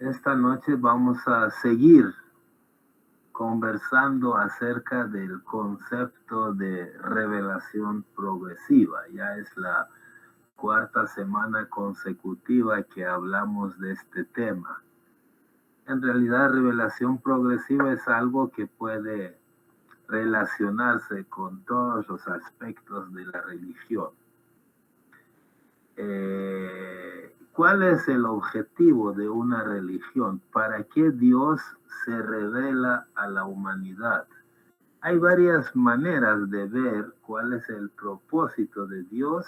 Esta noche vamos a seguir conversando acerca del concepto de revelación progresiva. Ya es la cuarta semana consecutiva que hablamos de este tema. En realidad, revelación progresiva es algo que puede relacionarse con todos los aspectos de la religión. ¿Cuál es el objetivo de una religión? ¿Para qué Dios se revela a la humanidad? Hay varias maneras de ver cuál es el propósito de Dios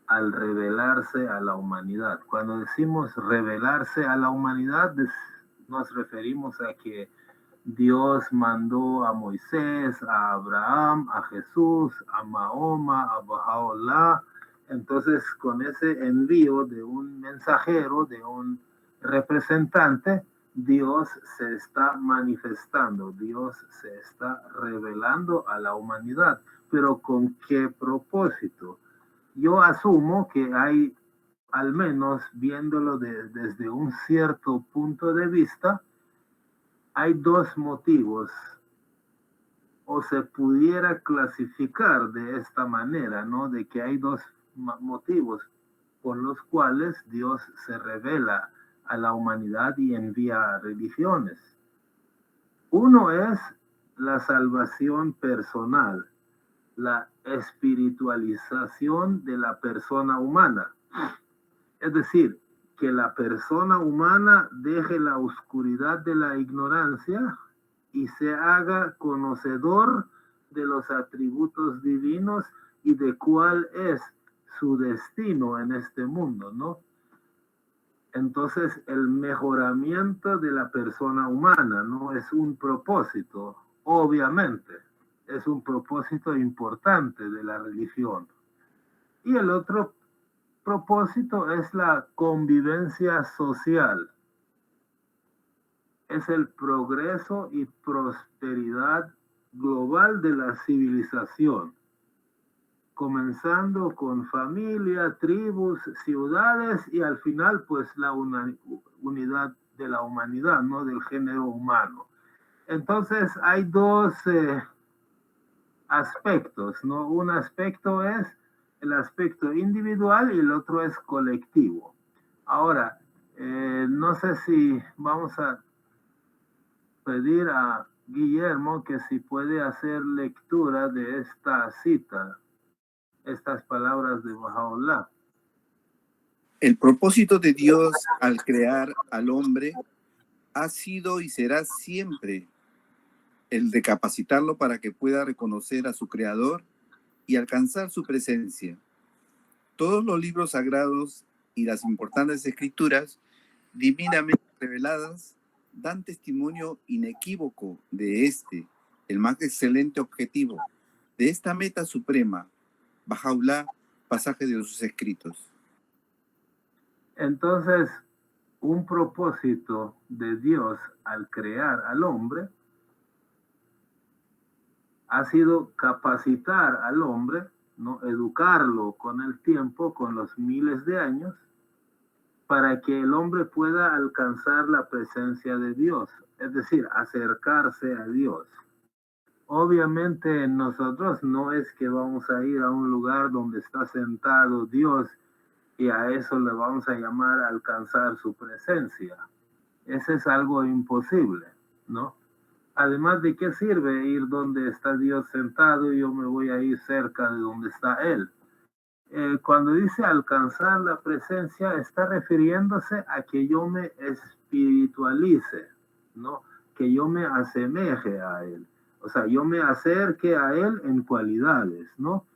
al revelarse a la humanidad. Cuando decimos revelarse a la humanidad, nos referimos a que Dios mandó a Moisés, a Abraham, a Jesús, a Mahoma, a Baha'u'lláh. Entonces, con ese envío de un mensajero, de un representante, Dios se está manifestando, Dios se está revelando a la humanidad. Pero ¿con qué propósito? Yo asumo que hay, al menos viéndolo desde un cierto punto de vista, hay dos motivos, o se pudiera clasificar de esta manera, ¿no? De que hay dos motivos por los cuales Dios se revela a la humanidad y envía religiones. Uno es la salvación personal, la espiritualización de la persona humana. Es decir, que la persona humana deje la oscuridad de la ignorancia y se haga conocedor de los atributos divinos y de cuál es su destino en este mundo, ¿no? Entonces, el mejoramiento de la persona humana no es un propósito, obviamente, es un propósito importante de la religión. Y el otro propósito es la convivencia social, es el progreso y prosperidad global de la civilización, comenzando con familia, tribus, ciudades y al final pues la unidad de la humanidad, ¿no? Del género humano. Entonces hay dos aspectos, ¿no? Un aspecto es el aspecto individual y el otro es colectivo. Ahora, no sé si vamos a pedir a Guillermo que si puede hacer lectura de esta cita, estas palabras de Baha'u'lláh. El propósito de Dios al crear al hombre ha sido y será siempre el de capacitarlo para que pueda reconocer a su creador y alcanzar su presencia. Todos los libros sagrados y las importantes escrituras divinamente reveladas dan testimonio inequívoco de el más excelente objetivo, de esta meta suprema, Baha'u'lláh, pasaje de sus escritos. Entonces, un propósito de Dios al crear al hombre ha sido capacitar al hombre, ¿no? Educarlo con el tiempo, con los miles de años, para que el hombre pueda alcanzar la presencia de Dios, es decir, acercarse a Dios. Obviamente nosotros no es que vamos a ir a un lugar donde está sentado Dios y a eso le vamos a llamar a alcanzar su presencia. Ese es algo imposible, ¿no? Además, ¿de qué sirve ir donde está Dios sentado y yo me voy a ir cerca de donde está Él? Cuando dice alcanzar la presencia, está refiriéndose a que yo me espiritualice, ¿no? Que yo me asemeje a Él. O sea, yo me acerque a Él en cualidades, ¿no?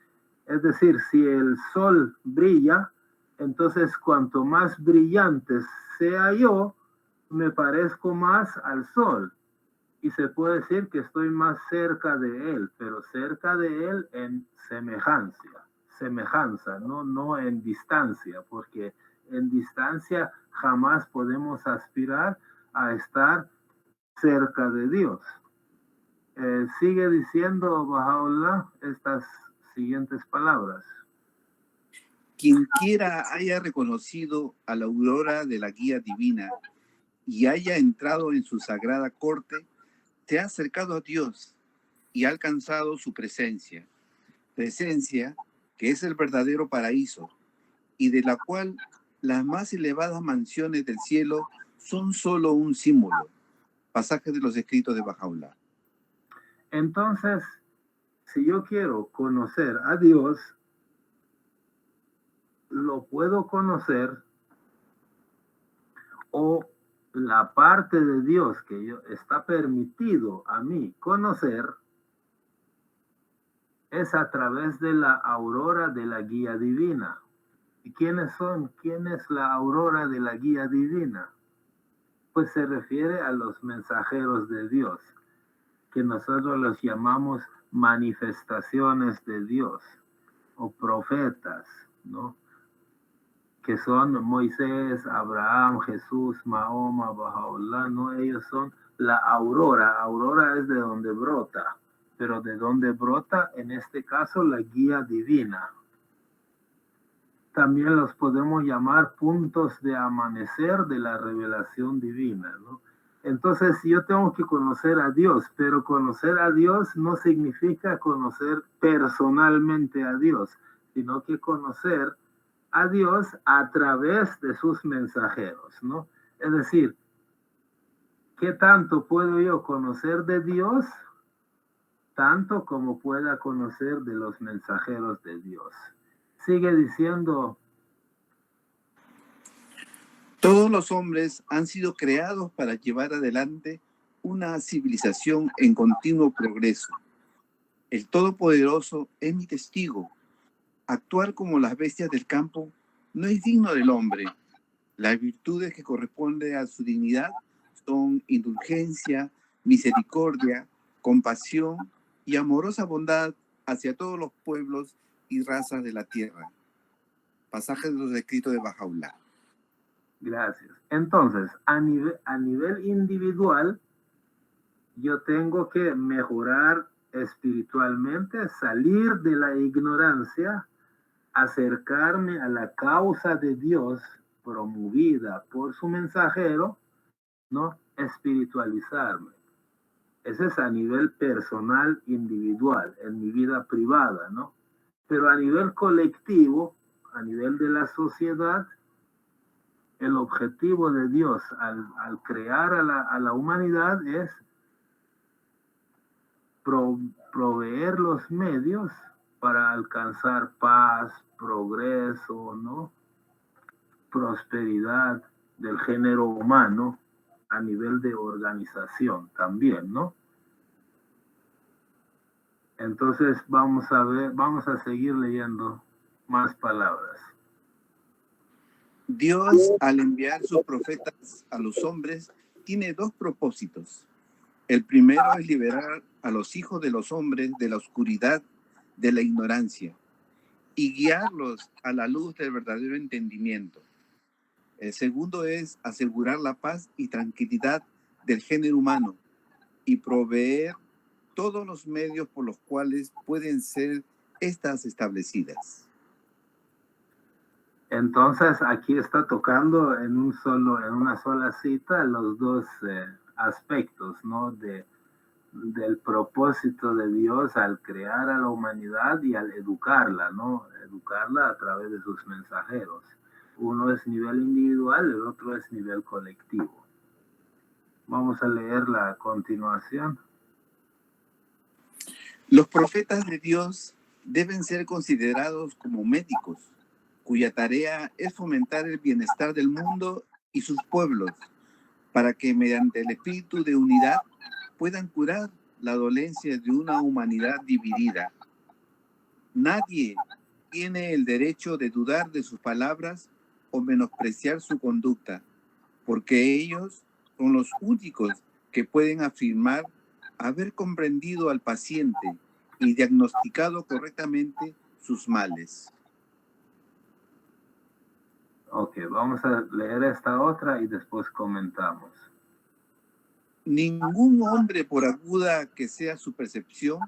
Es decir, si el sol brilla, entonces cuanto más brillante sea yo, me parezco más al sol. Y se puede decir que estoy más cerca de Él, pero cerca de Él en semejanza, no en distancia, porque en distancia jamás podemos aspirar a estar cerca de Dios. Sigue diciendo Baha'u'lláh estas siguientes palabras. Quien quiera haya reconocido a la aurora de la guía divina y haya entrado en su sagrada corte, se ha acercado a Dios y ha alcanzado su presencia que es el verdadero paraíso, y de la cual las más elevadas mansiones del cielo son solo un símbolo. Pasaje de los escritos de Bahá'u'lláh. Entonces, si yo quiero conocer a Dios, lo puedo conocer, o la parte de Dios que está permitido a mí conocer es a través de la aurora de la guía divina. ¿Y quiénes son? ¿Quién es la aurora de la guía divina? Pues se refiere a los mensajeros de Dios, que nosotros los llamamos manifestaciones de Dios o profetas, ¿no? Que son Moisés, Abraham, Jesús, Mahoma, Bahá'u'lláh, ¿no? Ellos son la aurora. Aurora es de donde brota, pero de donde brota, en este caso, la guía divina. También los podemos llamar puntos de amanecer de la revelación divina, ¿no? Entonces, yo tengo que conocer a Dios, pero conocer a Dios no significa conocer personalmente a Dios, sino que conocer a Dios a través de sus mensajeros, ¿no? Es decir, ¿qué tanto puedo yo conocer de Dios? Tanto como pueda conocer de los mensajeros de Dios. Sigue diciendo: todos los hombres han sido creados para llevar adelante una civilización en continuo progreso. El Todopoderoso es mi testigo. Actuar como las bestias del campo no es digno del hombre. Las virtudes que corresponden a su dignidad son indulgencia, misericordia, compasión y amorosa bondad hacia todos los pueblos y razas de la tierra. Pasaje de los escritos de Bahá'u'lláh. Gracias. Entonces, a nivel individual, yo tengo que mejorar espiritualmente, salir de la ignorancia, acercarme a la causa de Dios promovida por su mensajero, ¿no? Espiritualizarme. Ese es a nivel personal, individual, en mi vida privada, ¿no? Pero a nivel colectivo, a nivel de la sociedad, el objetivo de Dios al crear a la humanidad es proveer los medios para alcanzar paz, progreso, ¿no? Prosperidad del género humano a nivel de organización también, ¿no? Entonces vamos a seguir leyendo más palabras. Dios, al enviar sus profetas a los hombres, tiene dos propósitos. El primero es liberar a los hijos de los hombres de la oscuridad, de la ignorancia, y guiarlos a la luz del verdadero entendimiento. El segundo es asegurar la paz y tranquilidad del género humano y proveer todos los medios por los cuales pueden ser estas establecidas. Entonces aquí está tocando en una sola cita los dos aspectos, ¿no? Del propósito de Dios al crear a la humanidad y al educarla, ¿no? Educarla a través de sus mensajeros. Uno es nivel individual, el otro es nivel colectivo. Vamos a leer la continuación. Los profetas de Dios deben ser considerados como médicos, cuya tarea es fomentar el bienestar del mundo y sus pueblos, para que mediante el espíritu de unidad puedan curar la dolencia de una humanidad dividida. Nadie tiene el derecho de dudar de sus palabras o menospreciar su conducta, porque ellos son los únicos que pueden afirmar haber comprendido al paciente y diagnosticado correctamente sus males. Ok, vamos a leer esta otra y después comentamos. Ningún hombre, por aguda que sea su percepción,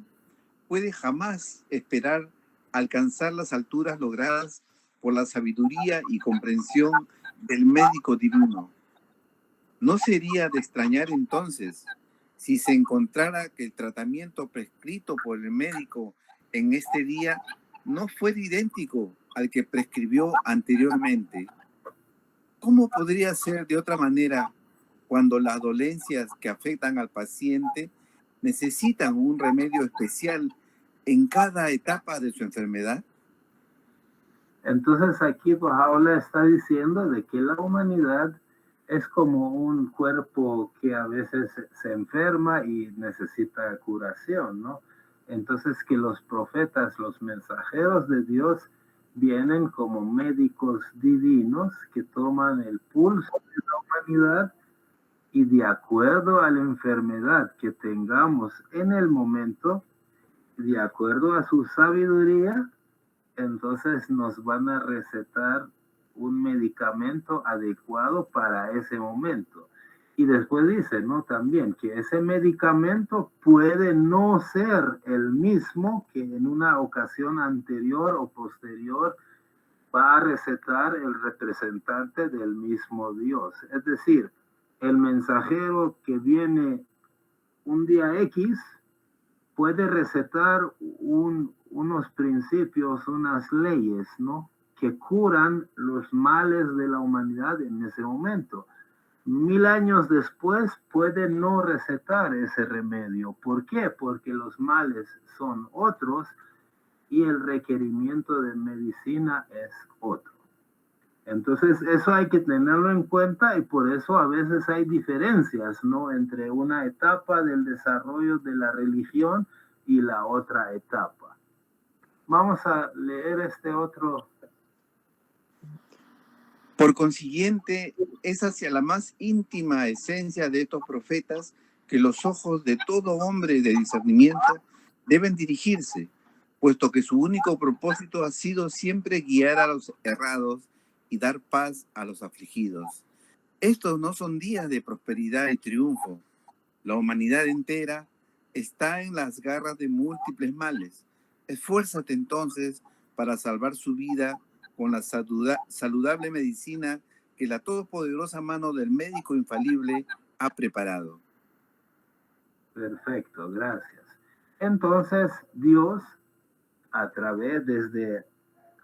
puede jamás esperar alcanzar las alturas logradas por la sabiduría y comprensión del médico divino. ¿No sería de extrañar entonces si se encontrara que el tratamiento prescrito por el médico en este día no fuera idéntico al que prescribió anteriormente? ¿Cómo podría ser de otra manera cuando las dolencias que afectan al paciente necesitan un remedio especial en cada etapa de su enfermedad? Entonces aquí Baha'u'lláh está diciendo de que la humanidad es como un cuerpo que a veces se enferma y necesita curación, ¿no? Entonces que los profetas, los mensajeros de Dios, vienen como médicos divinos que toman el pulso de la humanidad y de acuerdo a la enfermedad que tengamos en el momento, de acuerdo a su sabiduría, entonces nos van a recetar un medicamento adecuado para ese momento. Y después dice, ¿no? También que ese medicamento puede no ser el mismo que en una ocasión anterior o posterior va a recetar el representante del mismo Dios. Es decir, el mensajero que viene un día X puede recetar unos principios, unas leyes, ¿no? Que curan los males de la humanidad en ese momento. 1000 años después puede no recetar ese remedio. ¿Por qué? Porque los males son otros y el requerimiento de medicina es otro. Entonces, eso hay que tenerlo en cuenta y por eso a veces hay diferencias, ¿no? Entre una etapa del desarrollo de la religión y la otra etapa. Vamos a leer este otro. Por consiguiente, es hacia la más íntima esencia de estos profetas que los ojos de todo hombre de discernimiento deben dirigirse, puesto que su único propósito ha sido siempre guiar a los errados y dar paz a los afligidos. Estos no son días de prosperidad y triunfo. La humanidad entera está en las garras de múltiples males. Esfuérzate entonces para salvar su vida con la saludable medicina que la todopoderosa mano del médico infalible ha preparado. Perfecto, gracias. Entonces, Dios, a través desde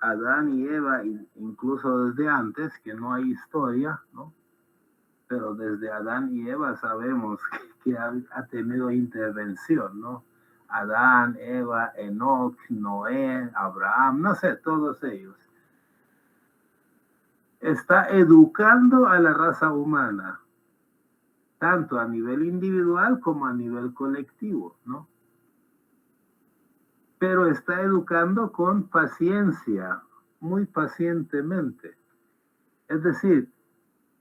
Adán y Eva, incluso desde antes, que no hay historia, ¿no? Pero desde Adán y Eva sabemos que ha tenido intervención, ¿no? Adán, Eva, Enoch, Noé, Abraham, no sé, todos ellos. Está educando a la raza humana, tanto a nivel individual como a nivel colectivo, ¿no? Pero está educando con paciencia, muy pacientemente. Es decir,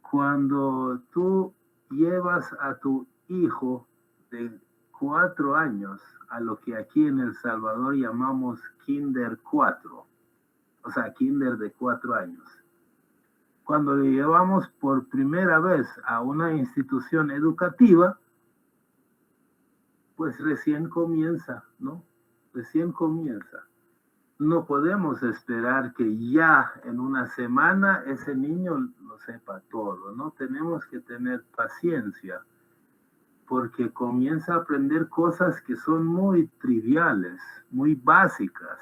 cuando tú llevas a tu hijo de 4 años a lo que aquí en El Salvador llamamos Kinder 4, o sea, Kinder de 4 años. Cuando le llevamos por primera vez a una institución educativa, pues recién comienza, ¿no? Recién comienza. No podemos esperar que ya en una semana ese niño lo sepa todo, ¿no? Tenemos que tener paciencia porque comienza a aprender cosas que son muy triviales, muy básicas,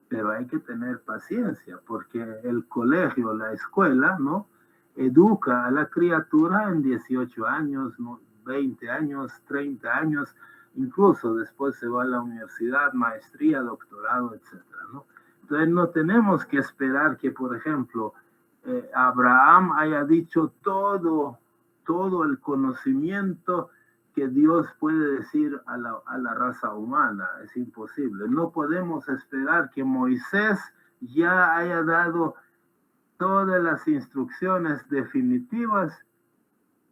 pero hay que tener paciencia porque el colegio, la escuela, ¿no? Educa a la criatura en 18 años, 20 años, 30 años, incluso después se va a la universidad, maestría, doctorado, etcétera, ¿no? Entonces no tenemos que esperar que, por ejemplo, Abraham haya dicho todo el conocimiento que Dios puede decir a la raza humana. Es imposible. No podemos esperar que Moisés ya haya dado todas las instrucciones definitivas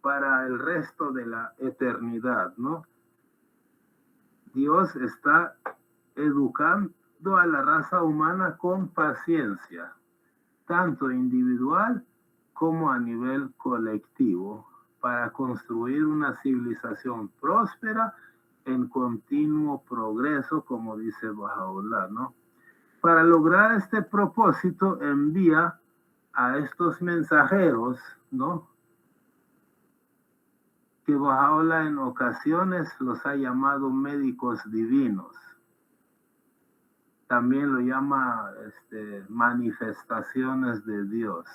para el resto de la eternidad, ¿no? Dios está educando a la raza humana con paciencia, tanto individual como a nivel colectivo, para construir una civilización próspera en continuo progreso, como dice Baha'u'lláh, ¿no? Para lograr este propósito envía a estos mensajeros, ¿no? que Baha'u'lláh en ocasiones los ha llamado médicos divinos. También lo llama manifestaciones de Dios.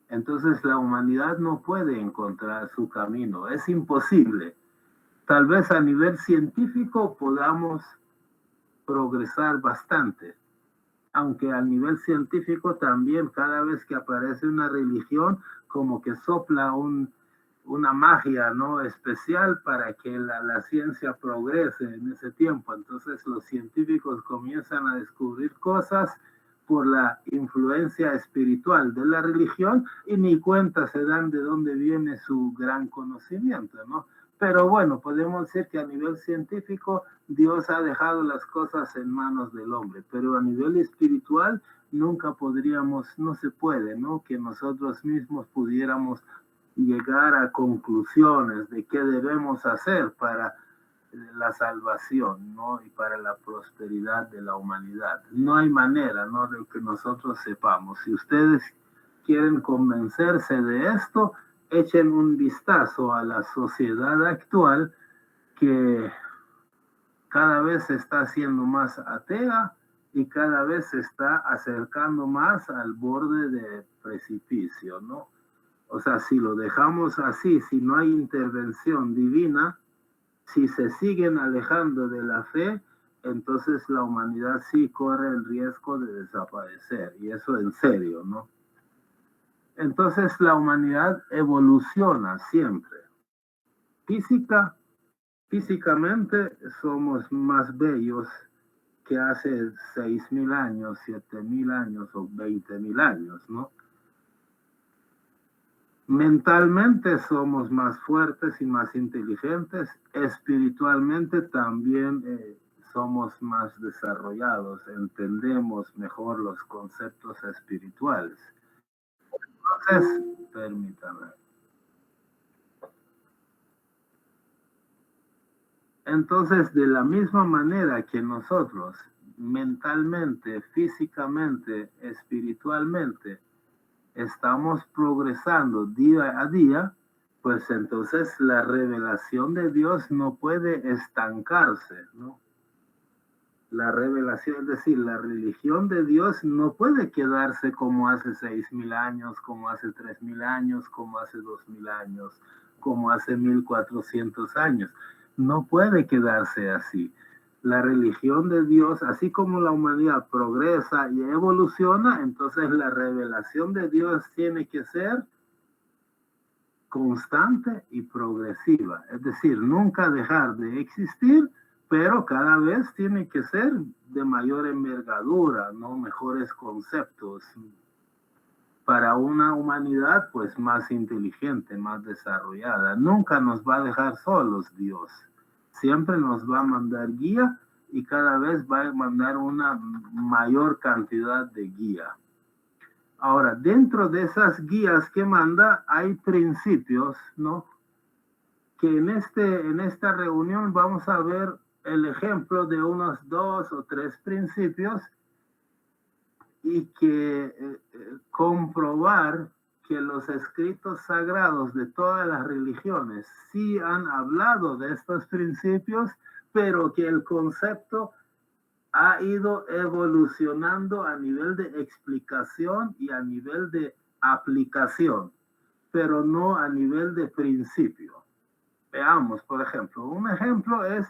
Entonces la humanidad no puede encontrar su camino, es imposible. Tal vez a nivel científico podamos progresar bastante, aunque a nivel científico también cada vez que aparece una religión como que sopla una magia, ¿no?, especial para que la ciencia progrese en ese tiempo. Entonces los científicos comienzan a descubrir cosas por la influencia espiritual de la religión y ni cuenta se dan de dónde viene su gran conocimiento, ¿no? Pero bueno, podemos decir que a nivel científico Dios ha dejado las cosas en manos del hombre, pero a nivel espiritual nunca podríamos, no se puede, ¿no?, que nosotros mismos pudiéramos llegar a conclusiones de qué debemos hacer para la salvación, ¿no?, y para la prosperidad de la humanidad. No hay manera, ¿no?, de que nosotros sepamos. Si ustedes quieren convencerse de esto, echen un vistazo a la sociedad actual que cada vez se está haciendo más atea y cada vez se está acercando más al borde de precipicio, ¿no? O sea, si lo dejamos así, si no hay intervención divina, si se siguen alejando de la fe, entonces la humanidad sí corre el riesgo de desaparecer, y eso en serio, ¿no? Entonces la humanidad evoluciona siempre. Físicamente somos más bellos que hace 6.000 años, 7.000 años o 20.000 años, ¿no? Mentalmente somos más fuertes y más inteligentes. Espiritualmente también somos más desarrollados, entendemos mejor los conceptos espirituales. Entonces, permítame. Entonces, de la misma manera que nosotros mentalmente, físicamente, espiritualmente, estamos progresando día a día, pues entonces la revelación de Dios no puede estancarse, ¿no? La revelación, es decir, la religión de Dios no puede quedarse como hace 6.000 años, como hace 3.000 años, como hace 2.000 años, como hace 1.400 años. No puede quedarse así. La religión de Dios, así como la humanidad progresa y evoluciona, entonces la revelación de Dios tiene que ser constante y progresiva. Es decir, nunca dejar de existir, pero cada vez tiene que ser de mayor envergadura, ¿no? Mejores conceptos para una humanidad pues más inteligente, más desarrollada. Nunca nos va a dejar solos Dios. Siempre nos va a mandar guía y cada vez va a mandar una mayor cantidad de guía. Ahora, dentro de esas guías que manda hay principios, ¿no? Que en esta reunión vamos a ver el ejemplo de unos 2 o 3 principios y que comprobar que los escritos sagrados de todas las religiones sí han hablado de estos principios, pero que el concepto ha ido evolucionando a nivel de explicación y a nivel de aplicación, pero no a nivel de principio. Veamos, por ejemplo, un ejemplo es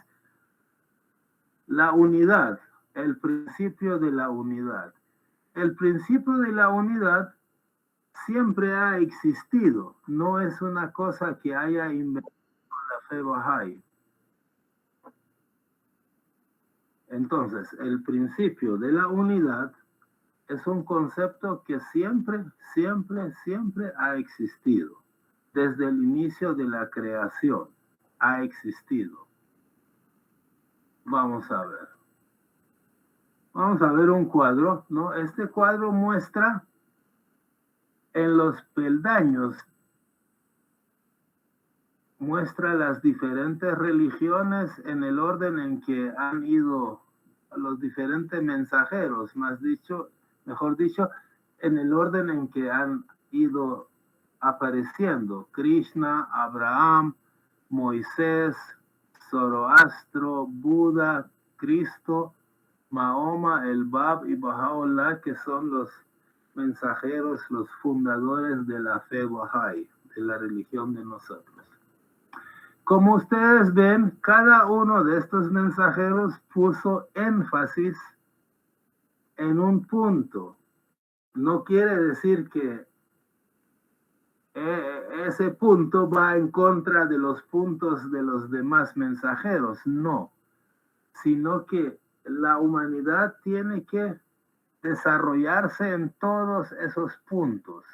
la unidad, el principio de la unidad. El principio de la unidad siempre ha existido, no es una cosa que haya inventado la fe Bahá'í. Entonces, el principio de la unidad es un concepto que siempre ha existido. Desde el inicio de la creación ha existido. Vamos a ver. Vamos a ver un cuadro, ¿no? Este cuadro muestra en los peldaños, muestra las diferentes religiones en el orden en que han ido los diferentes mensajeros, más dicho, mejor dicho, en el orden en que han ido apareciendo Krishna, Abraham, Moisés, Zoroastro, Buda, Cristo, Mahoma, el Bab y Baha'u'lláh, que son los mensajeros, los fundadores de la fe Bahá'í, de la religión de nosotros. Como ustedes ven, cada uno de estos mensajeros puso énfasis en un punto. No quiere decir que ese punto va en contra de los puntos de los demás mensajeros, no, sino que la humanidad tiene que desarrollarse en todos esos puntos.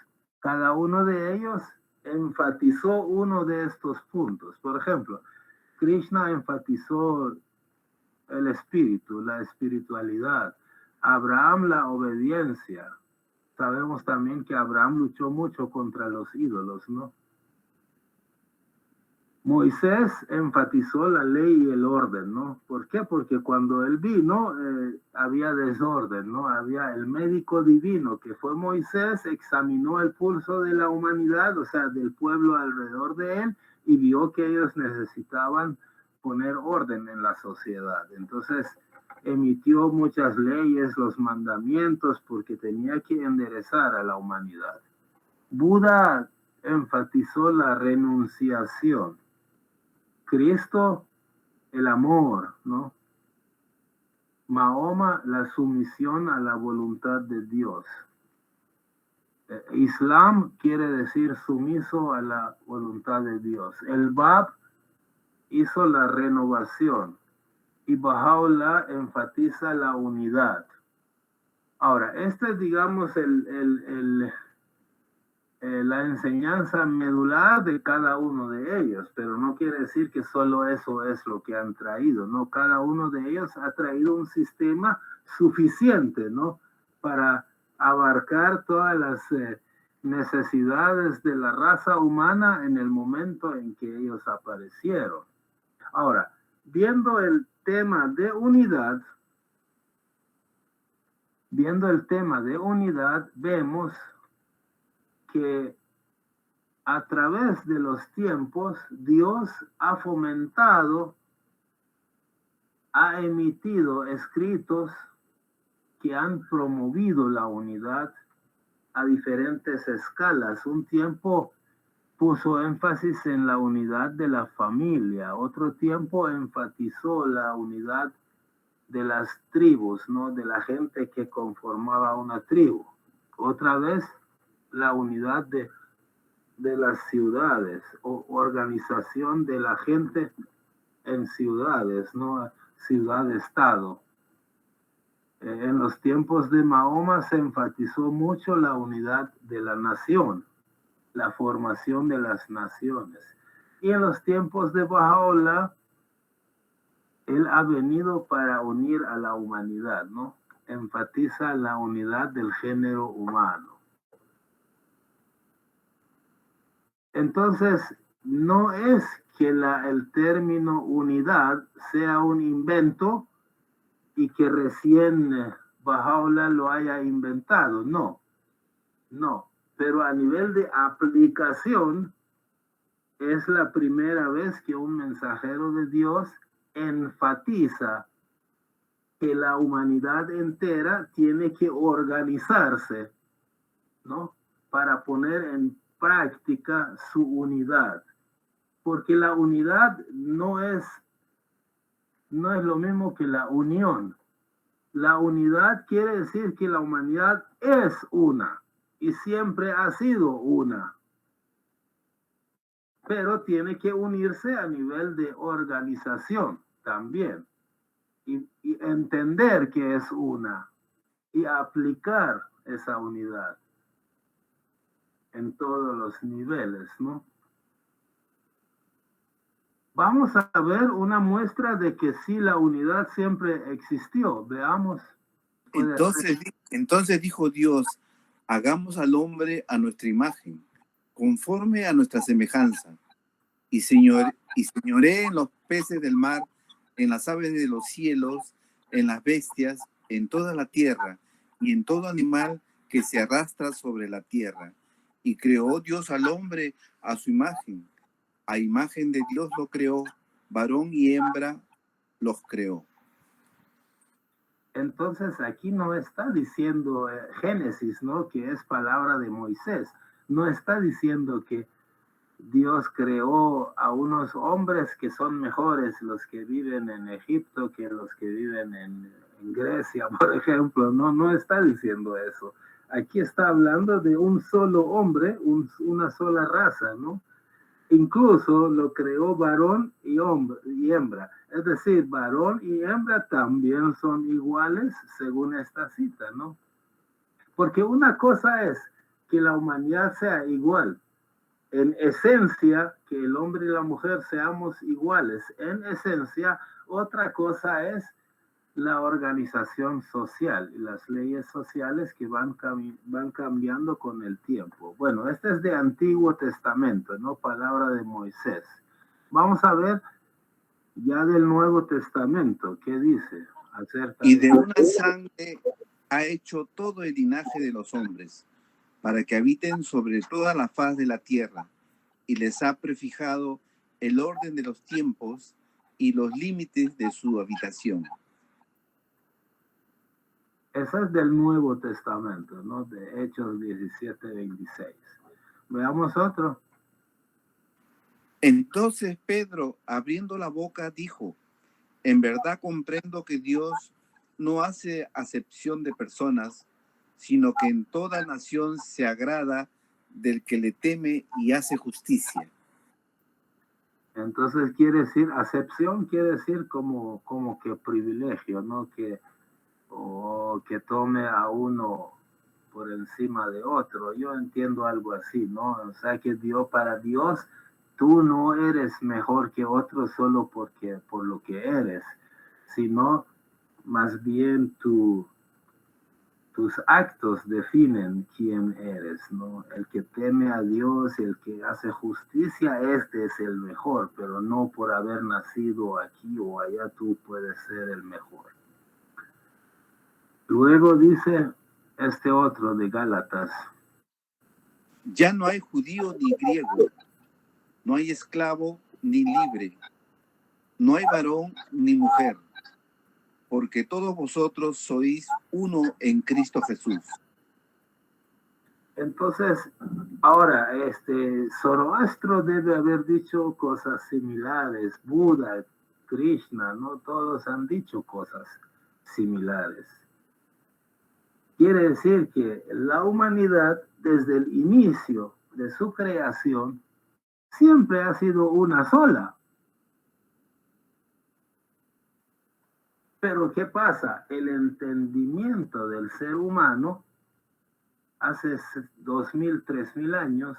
Cada uno de ellos enfatizó uno de estos puntos. Por ejemplo, Krishna enfatizó el espíritu, la espiritualidad. Abraham, la obediencia. Sabemos también que Abraham luchó mucho contra los ídolos, ¿no? Moisés enfatizó la ley y el orden, ¿no? ¿Por qué? Porque cuando él vino había desorden, ¿no? Había el médico divino que fue Moisés, examinó el pulso de la humanidad, o sea, del pueblo alrededor de él, y vio que ellos necesitaban poner orden en la sociedad. Entonces emitió muchas leyes, los mandamientos, porque tenía que enderezar a la humanidad. Buda enfatizó la renunciación. Cristo, el amor, ¿no? Mahoma, la sumisión a la voluntad de Dios. Islam quiere decir sumiso a la voluntad de Dios. El Bab hizo la renovación y Baha'u'lláh enfatiza la unidad. Ahora, este es, digamos, la enseñanza medular de cada uno de ellos, pero no quiere decir que solo eso es lo que han traído, ¿no? Cada uno de ellos ha traído un sistema suficiente, ¿no? Para abarcar todas las necesidades de la raza humana en el momento en que ellos aparecieron. Ahora, viendo el tema de unidad, vemos que a través de los tiempos Dios ha fomentado, ha emitido escritos que han promovido la unidad a diferentes escalas. Un tiempo puso énfasis en la unidad de la familia, otro tiempo enfatizó la unidad de las tribus, ¿no? De la gente que conformaba una tribu. Otra vez la unidad de las ciudades o organización de la gente en ciudades, ¿no? Ciudad-estado. En los tiempos de Mahoma se enfatizó mucho la unidad de la nación, la formación de las naciones. Y en los tiempos de Baha'u'lláh, él ha venido para unir a la humanidad, ¿no? Enfatiza la unidad del género humano. Entonces, no es que el término unidad sea un invento y que recién Baha'u'lláh lo haya inventado, no, pero a nivel de aplicación es la primera vez que un mensajero de Dios enfatiza que la humanidad entera tiene que organizarse, ¿no? Para poner en práctica su unidad, porque la unidad no es lo mismo que la unión. La unidad quiere decir que la humanidad es una y siempre ha sido una, pero tiene que unirse a nivel de organización también y entender que es una y aplicar esa unidad en todos los niveles, ¿no? Vamos a ver una muestra de que sí, la unidad siempre existió. Veamos. Entonces dijo Dios, hagamos al hombre a nuestra imagen, conforme a nuestra semejanza, y señoree en los peces del mar, en las aves de los cielos, en las bestias, en toda la tierra, y en todo animal que se arrastra sobre la tierra. Y creó Dios al hombre a su imagen. A imagen de Dios lo creó, varón y hembra los creó. Entonces aquí no está diciendo Génesis, ¿no? Que es palabra de Moisés. No está diciendo que Dios creó a unos hombres que son mejores los que viven en Egipto que los que viven en Grecia, por ejemplo. No está diciendo eso. Aquí está hablando de un solo hombre, una sola raza, ¿no? Incluso lo creó varón y hembra. Es decir, varón y hembra también son iguales según esta cita, ¿no? Porque una cosa es que la humanidad sea igual, en esencia, que el hombre y la mujer seamos iguales, en esencia. Otra cosa es la organización social y las leyes sociales que van cambiando con el tiempo. Bueno, este es de Antiguo Testamento, no palabra de Moisés. Vamos a ver ya del Nuevo Testamento, ¿qué dice acerca Y de una sangre ha hecho todo el linaje de los hombres, para que habiten sobre toda la faz de la tierra, y les ha prefijado el orden de los tiempos y los límites de su habitación. Esa es del Nuevo Testamento, ¿no? De Hechos 17:26. Veamos otro. Entonces Pedro, abriendo la boca, dijo: en verdad comprendo que Dios no hace acepción de personas, sino que en toda nación se agrada del que le teme y hace justicia. Entonces quiere decir, acepción quiere decir como que privilegio, ¿no? O que tome a uno por encima de otro. Yo entiendo algo así, ¿no? O sea que para Dios, tú no eres mejor que otro solo por lo que eres, sino más bien tus actos definen quién eres, ¿no? El que teme a Dios, el que hace justicia, este es el mejor, pero no por haber nacido aquí o allá tú puedes ser el mejor. Luego dice este otro de Gálatas: ya no hay judío ni griego, no hay esclavo ni libre, no hay varón ni mujer, porque todos vosotros sois uno en Cristo Jesús. Entonces, ahora, Zoroastro debe haber dicho cosas similares, Buda, Krishna, ¿no? Todos han dicho cosas similares. Quiere decir que la humanidad, desde el inicio de su creación, siempre ha sido una sola. Pero ¿qué pasa? El entendimiento del ser humano hace 2000, 3000 años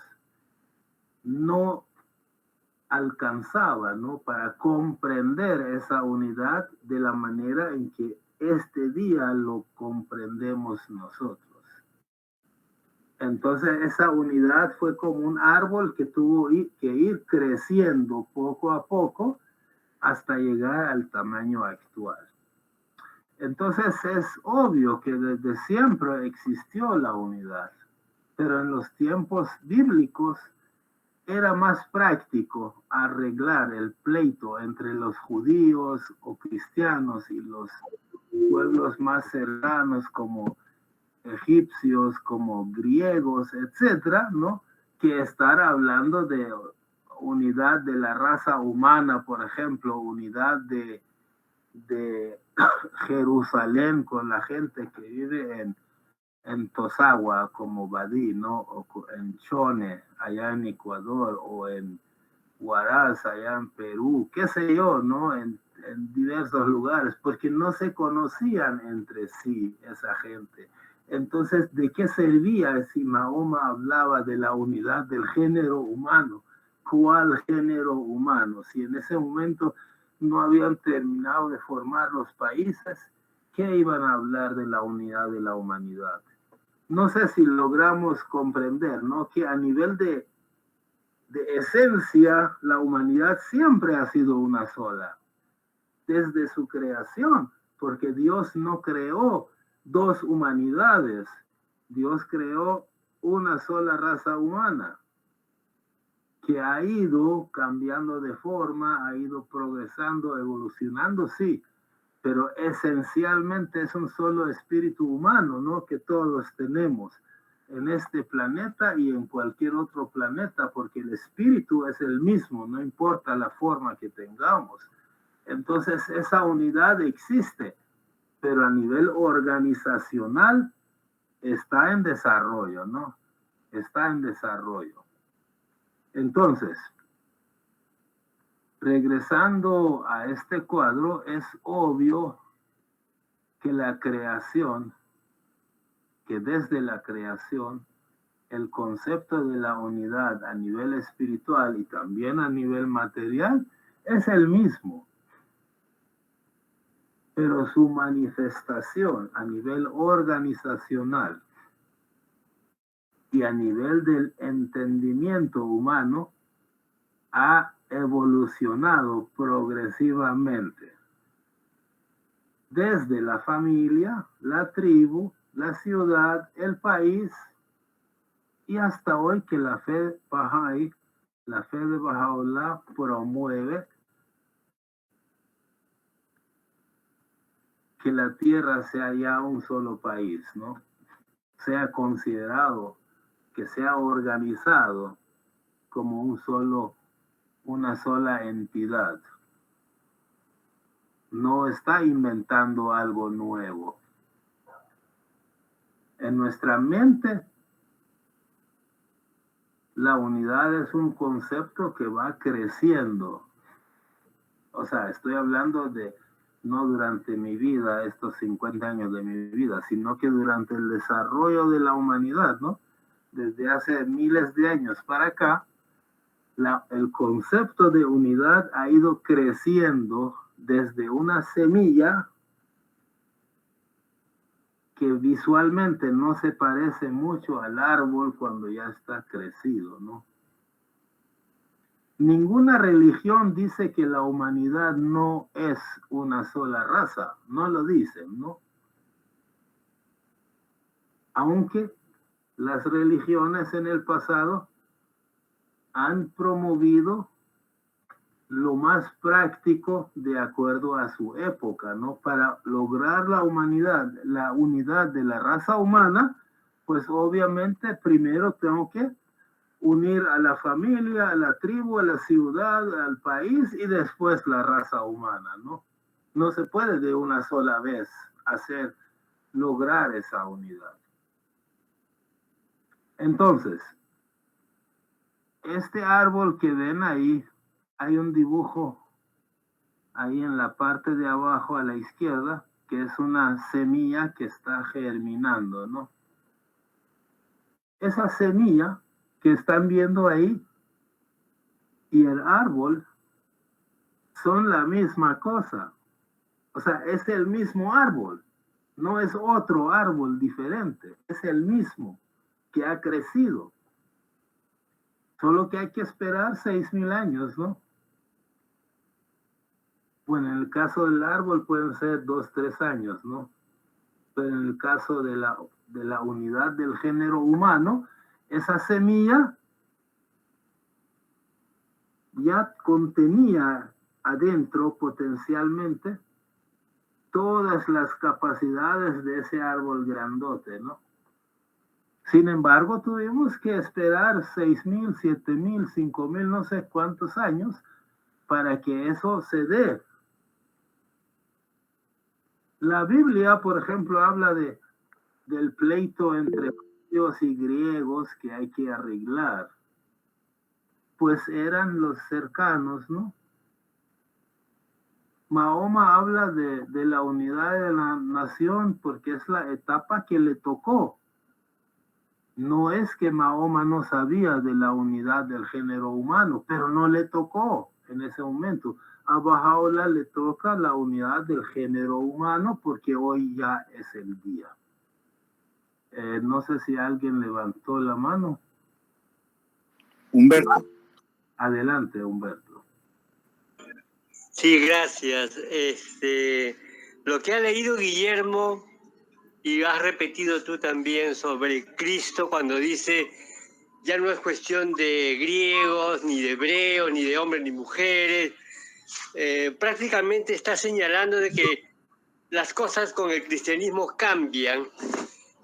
no alcanzaba, ¿no? Para comprender esa unidad de la manera en que este día lo comprendemos nosotros. Entonces esa unidad fue como un árbol que tuvo que ir creciendo poco a poco hasta llegar al tamaño actual. Entonces es obvio que desde siempre existió la unidad, pero en los tiempos bíblicos era más práctico arreglar el pleito entre los judíos o cristianos y los pueblos más cercanos como egipcios, como griegos, etcétera, ¿no? Que estar hablando de unidad de la raza humana, por ejemplo, unidad de Jerusalén con la gente que vive en Tosagua, como Badí, ¿no? O en Chone, allá en Ecuador, o en Huaraz, allá en Perú, qué sé yo, ¿no? En diversos lugares, porque no se conocían entre sí esa gente. Entonces, ¿de qué servía si Mahoma hablaba de la unidad del género humano? ¿Cuál género humano? Si en ese momento no habían terminado de formar los países, ¿qué iban a hablar de la unidad de la humanidad? No sé si logramos comprender, ¿no? Que a nivel de esencia, la humanidad siempre ha sido una sola, desde su creación, porque Dios no creó dos humanidades. Dios creó una sola raza humana que ha ido cambiando de forma, ha ido progresando, evolucionando, sí, pero esencialmente es un solo espíritu humano, ¿no? Que todos tenemos en este planeta y en cualquier otro planeta, porque el espíritu es el mismo, no importa la forma que tengamos. Entonces, esa unidad existe, pero a nivel organizacional está en desarrollo, ¿no? Está en desarrollo. Entonces, regresando a este cuadro, es obvio que la creación, que desde la creación, el concepto de la unidad a nivel espiritual y también a nivel material es el mismo. Pero su manifestación a nivel organizacional y a nivel del entendimiento humano ha evolucionado progresivamente. Desde la familia, la tribu, la ciudad, el país, y hasta hoy que la fe Bahá'í, la fe de Baha'u'lláh promueve que la tierra sea ya un solo país, ¿no? Sea considerado, que sea organizado como una sola entidad. No está inventando algo nuevo. En nuestra mente, la unidad es un concepto que va creciendo. O sea, estoy hablando de no durante mi vida, estos 50 años de mi vida, sino que durante el desarrollo de la humanidad, ¿no? Desde hace miles de años para acá, el concepto de unidad ha ido creciendo desde una semilla que visualmente no se parece mucho al árbol cuando ya está crecido, ¿no? Ninguna religión dice que la humanidad no es una sola raza, no lo dicen, ¿no? Aunque las religiones en el pasado han promovido lo más práctico de acuerdo a su época, ¿no? Para lograr la unidad de la raza humana, pues obviamente primero tengo que unir a la familia, a la tribu, a la ciudad, al país y después la raza humana, ¿no? No se puede de una sola vez lograr esa unidad. Entonces, este árbol que ven ahí, hay un dibujo ahí en la parte de abajo a la izquierda, que es una semilla que está germinando, ¿no? Esa semilla que están viendo ahí y el árbol son la misma cosa. O sea, es el mismo árbol, no es otro árbol diferente, es el mismo que ha crecido. Solo que hay que esperar 6,000 años, ¿no? Bueno, en el caso del árbol pueden ser 2, 3 años, ¿no? Pero en el caso de la unidad del género humano, esa semilla ya contenía adentro potencialmente todas las capacidades de ese árbol grandote, ¿no? Sin embargo, tuvimos que esperar 6,000, 7,000, 5,000, no sé cuántos años para que eso se dé. La Biblia, por ejemplo, habla del pleito entre judíos y griegos que hay que arreglar. Pues eran los cercanos, ¿no? Mahoma habla de la unidad de la nación porque es la etapa que le tocó. No es que Mahoma no sabía de la unidad del género humano, pero no le tocó en ese momento. A Baha'u'lláh le toca la unidad del género humano porque hoy ya es el día. No sé si alguien levantó la mano. Humberto. Adelante, Humberto. Sí, gracias. Lo que ha leído Guillermo Y has repetido tú también sobre Cristo cuando dice, ya no es cuestión de griegos, ni de hebreos, ni de hombres, ni mujeres. Prácticamente está señalando de que las cosas con el cristianismo cambian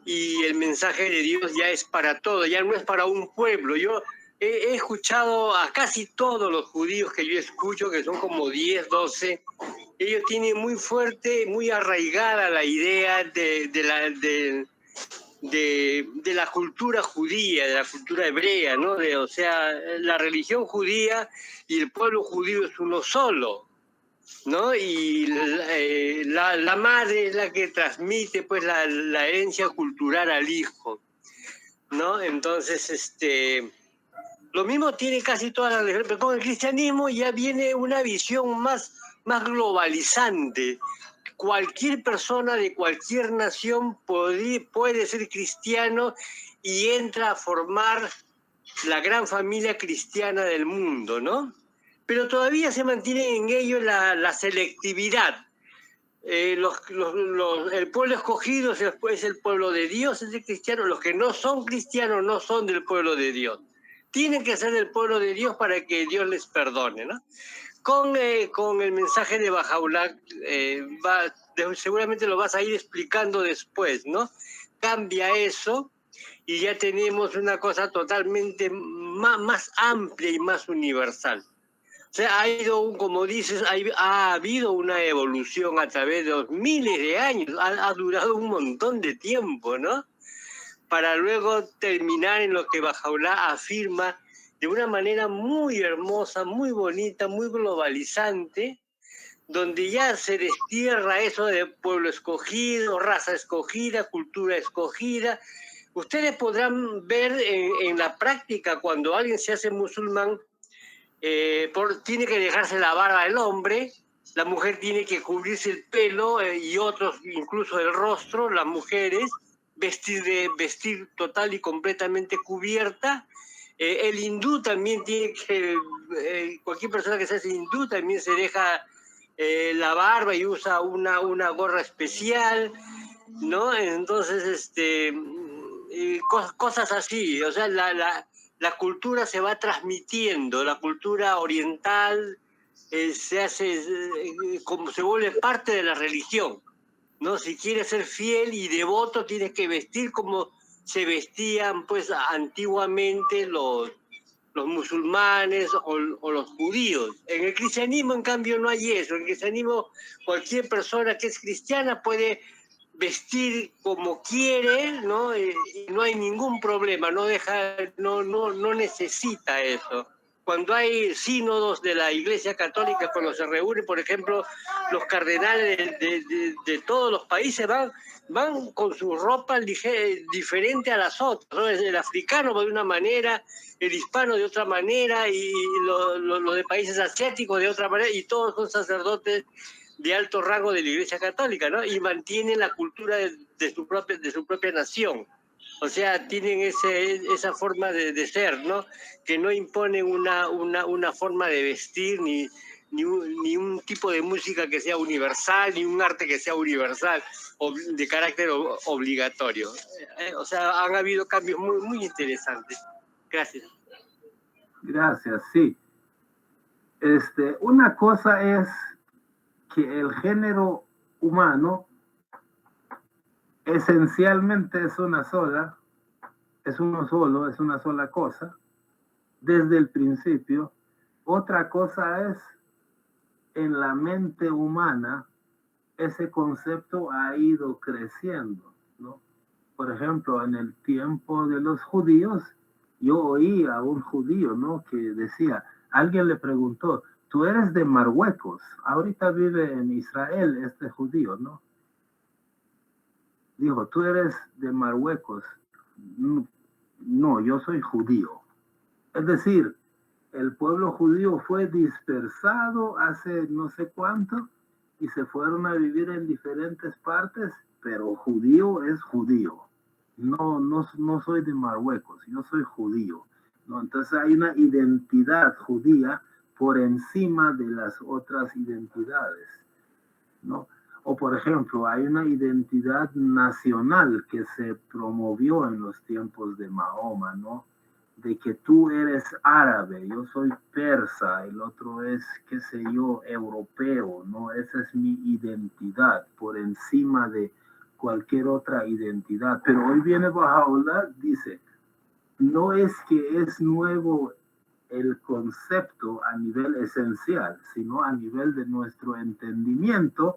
y el mensaje de Dios ya es para todo, ya no es para un pueblo. Yo he escuchado a casi todos los judíos que yo escucho, que son como 10, 12, ellos tienen muy fuerte, muy arraigada la idea de la cultura judía, de la cultura hebrea, ¿no? O sea, la religión judía y el pueblo judío es uno solo, ¿no? Y la madre es la que transmite pues la herencia cultural al hijo, ¿no? Entonces, lo mismo tiene casi todas las religiones, pero con el cristianismo ya viene una visión más globalizante. Cualquier persona de cualquier nación puede ser cristiano y entra a formar la gran familia cristiana del mundo, ¿no? Pero todavía se mantiene en ello la selectividad. El pueblo escogido es el pueblo de Dios, es el cristiano. Los que no son cristianos no son del pueblo de Dios. Tienen que ser del pueblo de Dios para que Dios les perdone, ¿no? Con el mensaje de Bahá'u'lláh, seguramente lo vas a ir explicando después, ¿no? Cambia eso y ya tenemos una cosa totalmente más amplia y más universal. O sea, como dices, ha habido una evolución a través de los miles de años, ha durado un montón de tiempo, ¿no? Para luego terminar en lo que Bahá'u'lláh afirma de una manera muy hermosa, muy bonita, muy globalizante, donde ya se destierra eso de pueblo escogido, raza escogida, cultura escogida. Ustedes podrán ver en la práctica cuando alguien se hace musulmán, tiene que dejarse la barba el hombre, la mujer tiene que cubrirse el pelo y otros incluso el rostro, las mujeres vestir total y completamente cubierta. El hindú también tiene que, cualquier persona que se hace hindú también se deja la barba y usa una gorra especial, ¿no? Entonces, cosas así, o sea, la cultura se va transmitiendo, la cultura oriental se hace, como se vuelve parte de la religión, ¿no? Si quieres ser fiel y devoto, tienes que vestir como se vestían, pues, antiguamente los musulmanes o los judíos. En el cristianismo, en cambio, no hay eso. En el cristianismo, cualquier persona que es cristiana puede vestir como quiere, ¿no? Y no hay ningún problema, no necesita eso. Cuando hay sínodos de la Iglesia Católica, cuando se reúnen, por ejemplo, los cardenales de todos los países van con su ropa diferente a las otras, ¿no? El africano va de una manera, el hispano de otra manera, y los de países asiáticos de otra manera, y todos son sacerdotes de alto rango de la Iglesia Católica, ¿no? Y mantienen la cultura de su propia nación. O sea, tienen esa forma de ser, ¿no? Que no imponen una forma de vestir, ni un tipo de música que sea universal, ni un arte que sea universal, o de carácter obligatorio. O sea, han habido cambios muy interesantes. Gracias. Gracias, sí. Una cosa es que el género humano esencialmente es una sola cosa, desde el principio. Otra cosa es, en la mente humana, ese concepto ha ido creciendo, ¿no? Por ejemplo, en el tiempo de los judíos, yo oí a un judío, ¿no? Que decía, alguien le preguntó, tú eres de Marruecos, ahorita vive en Israel este judío, ¿no? Dijo, tú eres de Marruecos. No, yo soy judío. Es decir, el pueblo judío fue dispersado hace no sé cuánto y se fueron a vivir en diferentes partes, pero judío es judío. No soy de Marruecos, yo soy judío, ¿no? Entonces hay una identidad judía por encima de las otras identidades, ¿no? O por ejemplo, hay una identidad nacional que se promovió en los tiempos de Mahoma, ¿no? De que tú eres árabe, yo soy persa, el otro es, qué sé yo, europeo, ¿no? Esa es mi identidad por encima de cualquier otra identidad. Pero hoy viene Baha'u'lláh, dice, no es que es nuevo el concepto a nivel esencial, sino a nivel de nuestro entendimiento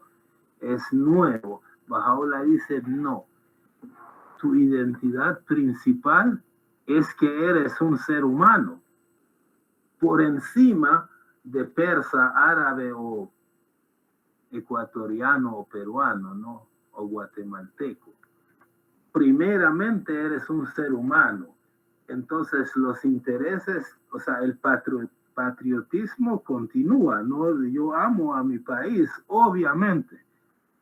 es nuevo. Baha'u'lláh dice, no, tu identidad principal es que eres un ser humano, por encima de persa, árabe o ecuatoriano o peruano, ¿no? O guatemalteco. Primeramente eres un ser humano. Entonces los intereses, o sea, el patriotismo continúa, ¿no? Yo amo a mi país, obviamente.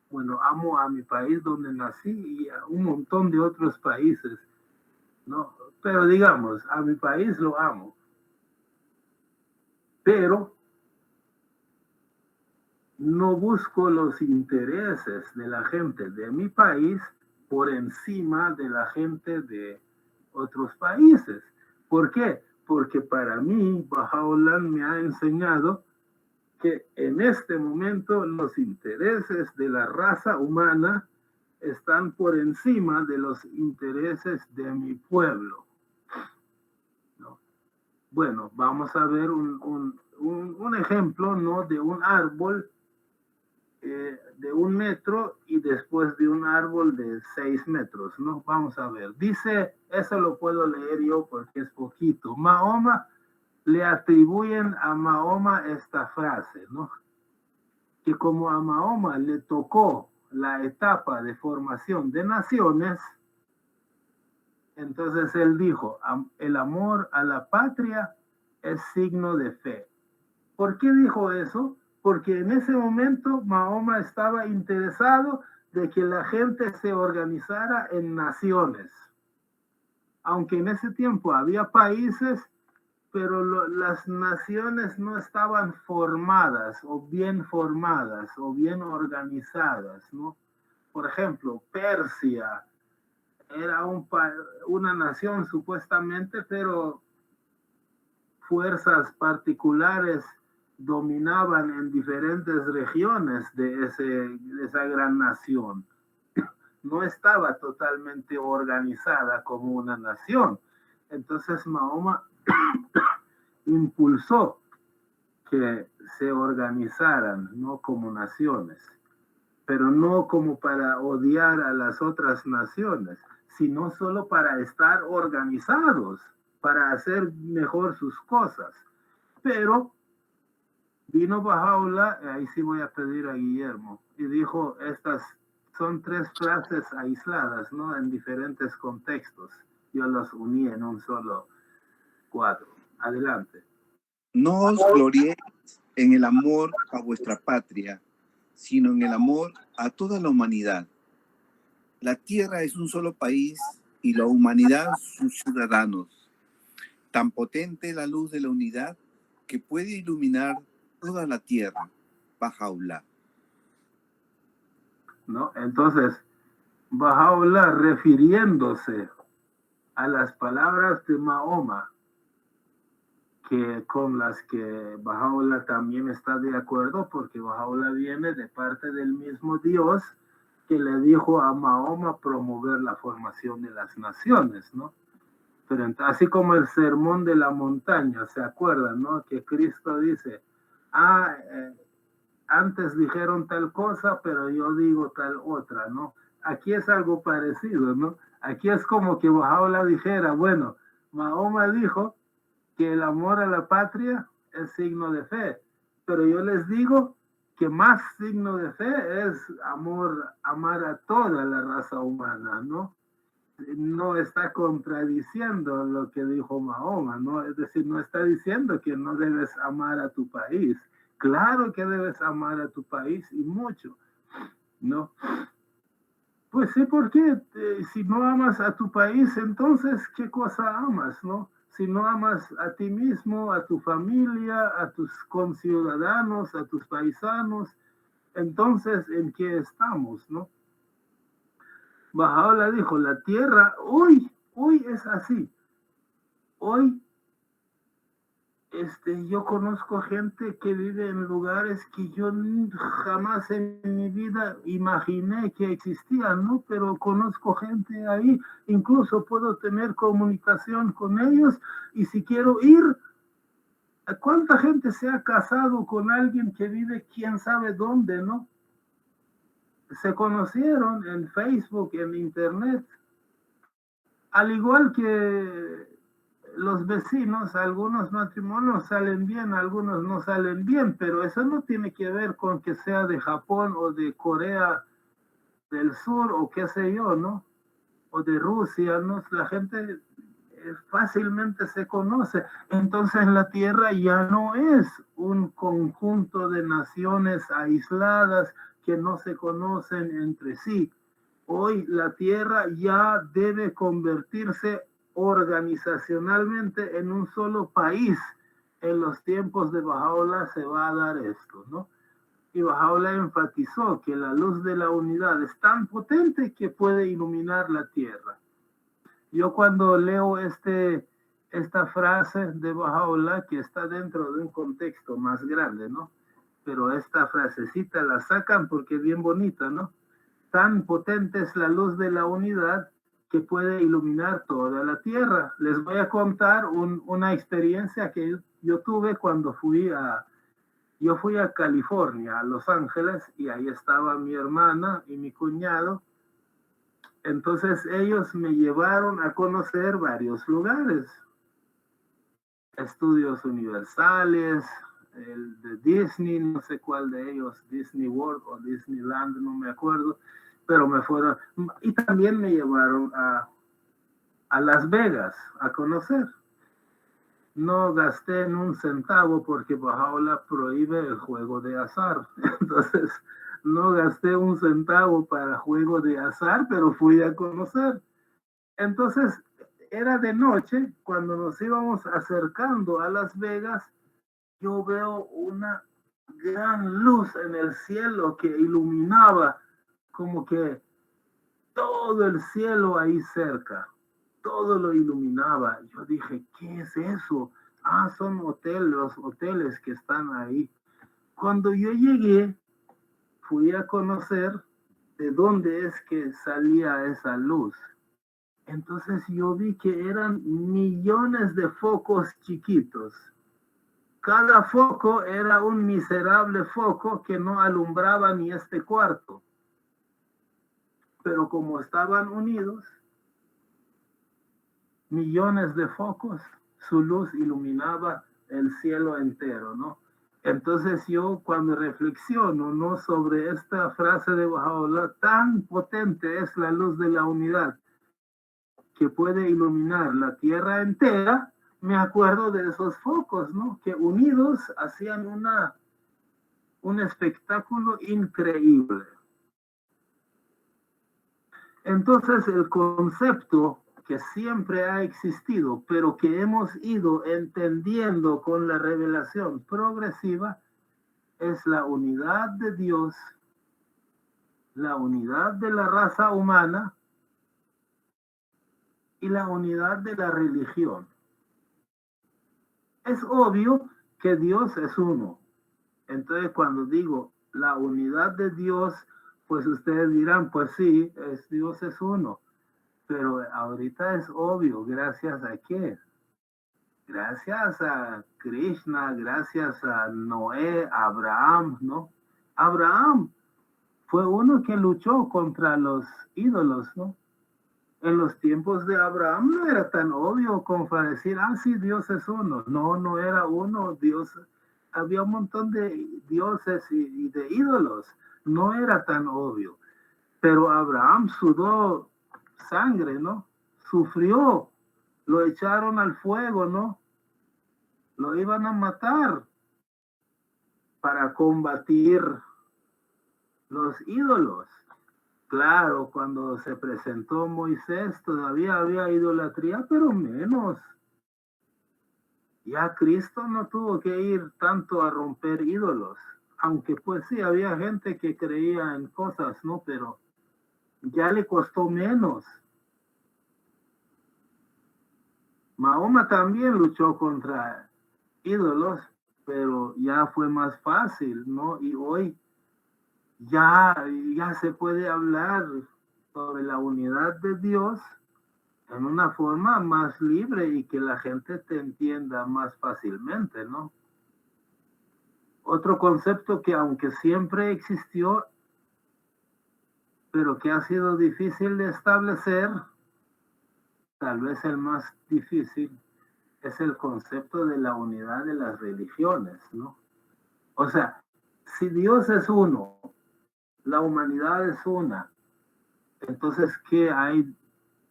Bueno, amo a mi país donde nací y a un montón de otros países, ¿no? Pero digamos, a mi país lo amo. Pero no busco los intereses de la gente de mi país por encima de la gente de otros países. ¿Por qué? Porque para mí, Baha'u'lláh me ha enseñado que en este momento los intereses de la raza humana están por encima de los intereses de mi pueblo, ¿no? Bueno, vamos a ver un ejemplo, ¿no? De un árbol de 1 metro y después de un árbol de 6 metros, ¿no? Vamos a ver. Dice, eso lo puedo leer yo porque es poquito. Mahoma, le atribuyen a Mahoma esta frase, ¿no? Que como a Mahoma le tocó la etapa de formación de naciones, entonces él dijo, el amor a la patria es signo de fe. ¿Por qué dijo eso? Porque en ese momento Mahoma estaba interesado de que la gente se organizara en naciones. Aunque en ese tiempo había países, pero las naciones no estaban formadas o bien organizadas, ¿no? Por ejemplo, Persia era una nación supuestamente, pero fuerzas particulares dominaban en diferentes regiones de esa gran nación. No estaba totalmente organizada como una nación. Entonces Mahoma impulsó que se organizaran, no como naciones, pero no como para odiar a las otras naciones, sino solo para estar organizados, para hacer mejor sus cosas. Pero vino Baha'u'lláh, ahí sí voy a pedir a Guillermo, y dijo, estas son 3 frases aisladas, ¿no? En diferentes contextos. Yo las uní en un solo cuadro. Adelante. No os gloriéis en el amor a vuestra patria, sino en el amor a toda la humanidad. La tierra es un solo país y la humanidad sus ciudadanos. Tan potente la luz de la unidad que puede iluminar toda la tierra. Baha'u'lláh. ¿No? Entonces, Baha'u'lláh, refiriéndose a las palabras de Mahoma, que con las que Baha'u'lláh también está de acuerdo, porque Baha'u'lláh viene de parte del mismo Dios que le dijo a Mahoma promover la formación de las naciones, ¿no? Pero así como el sermón de la montaña, ¿se acuerdan, no? Que Cristo dice, antes dijeron tal cosa, pero yo digo tal otra, ¿no? Aquí es algo parecido, ¿no? Aquí es como que Baha'u'lláh dijera, bueno, Mahoma dijo que el amor a la patria es signo de fe, pero yo les digo que más signo de fe es amar a toda la raza humana, ¿no? No está contradiciendo lo que dijo Mahoma, ¿no? Es decir, no está diciendo que no debes amar a tu país. Claro que debes amar a tu país y mucho, ¿no? Pues sí, porque si no amas a tu país, entonces, ¿qué cosa amas, no? Si no amas a ti mismo, a tu familia, a tus conciudadanos, a tus paisanos, Entonces, ¿en qué estamos, no? Bahá'u'lláh dijo, la tierra hoy es así. Hoy, yo conozco gente que vive en lugares que yo jamás en mi vida imaginé que existían, ¿no? Pero conozco gente ahí, incluso puedo tener comunicación con ellos, y si quiero ir, ¿cuánta gente se ha casado con alguien que vive quién sabe dónde, no? Se conocieron en Facebook, en Internet, al igual que los vecinos. Algunos matrimonios salen bien, algunos no salen bien, pero eso no tiene que ver con que sea de Japón o de Corea del Sur o qué sé yo, ¿no? O de Rusia, ¿no? La gente fácilmente se conoce. Entonces la tierra ya no es un conjunto de naciones aisladas que no se conocen entre sí. Hoy la tierra ya debe convertirse organizacionalmente en un solo país. En los tiempos de Bahá'u'lláh se va a dar esto, ¿no? Y Bahá'u'lláh enfatizó que la luz de la unidad es tan potente que puede iluminar la tierra. Yo cuando leo esta frase de Bahá'u'lláh, que está dentro de un contexto más grande, ¿no? Pero esta frasecita la sacan porque es bien bonita, ¿no? Tan potente es la luz de la unidad que puede iluminar toda la tierra. Les voy a contar una experiencia que yo tuve cuando yo fui a California, a Los Ángeles, y ahí estaba mi hermana y mi cuñado. Entonces ellos me llevaron a conocer varios lugares, estudios universales, el de Disney, no sé cuál de ellos, Disney World o Disneyland, no me acuerdo, pero me fueron, y también me llevaron a Las Vegas a conocer. No gasté en un centavo porque Bahá'u'lláh prohíbe el juego de azar. Entonces, no gasté un centavo para juego de azar, pero fui a conocer. Entonces, era de noche, cuando nos íbamos acercando a Las Vegas, yo veo una gran luz en el cielo que iluminaba como que todo el cielo ahí cerca, todo lo iluminaba. Yo dije, ¿qué es eso? Ah, son los hoteles que están ahí. Cuando yo llegué, fui a conocer de dónde es que salía esa luz. Entonces yo vi que eran millones de focos chiquitos. Cada foco era un miserable foco que no alumbraba ni este cuarto. Pero como estaban unidos, millones de focos, su luz iluminaba el cielo entero, ¿no? Entonces yo cuando reflexiono, ¿no?, sobre esta frase de Bahá'u'lláh, tan potente es la luz de la unidad que puede iluminar la tierra entera, me acuerdo de esos focos, ¿no?, que unidos hacían un espectáculo increíble. Entonces el concepto que siempre ha existido, pero que hemos ido entendiendo con la revelación progresiva, es la unidad de Dios, la unidad de la raza humana y la unidad de la religión. Es obvio que Dios es uno. Entonces, cuando digo la unidad de Dios, pues ustedes dirán, pues sí, Dios es uno. Pero ahorita es obvio, ¿gracias a qué? Gracias a Krishna, gracias a Noé, a Abraham, ¿no? Abraham fue uno que luchó contra los ídolos, ¿no? En los tiempos de Abraham no era tan obvio como para decir, ah, sí, Dios es uno. No, no era uno, Dios. Había un montón de dioses y de ídolos. No era tan obvio. Pero Abraham sudó sangre, ¿no? Sufrió. Lo echaron al fuego, ¿no? Lo iban a matar para combatir los ídolos. Claro, cuando se presentó Moisés todavía había idolatría, pero menos. Ya Cristo no tuvo que ir tanto a romper ídolos. aunque pues sí, había gente que creía en cosas, ¿no? Pero ya le costó menos. Mahoma también luchó contra ídolos, pero ya fue más fácil, ¿no? Y hoy ya se puede hablar sobre la unidad de Dios en una forma más libre y que la gente te entienda más fácilmente, ¿no? Otro concepto que aunque siempre existió, pero que ha sido difícil de establecer, tal vez el más difícil, es el concepto de la unidad de las religiones, ¿no? O sea, si Dios es uno, la humanidad es una, entonces, ¿qué hay?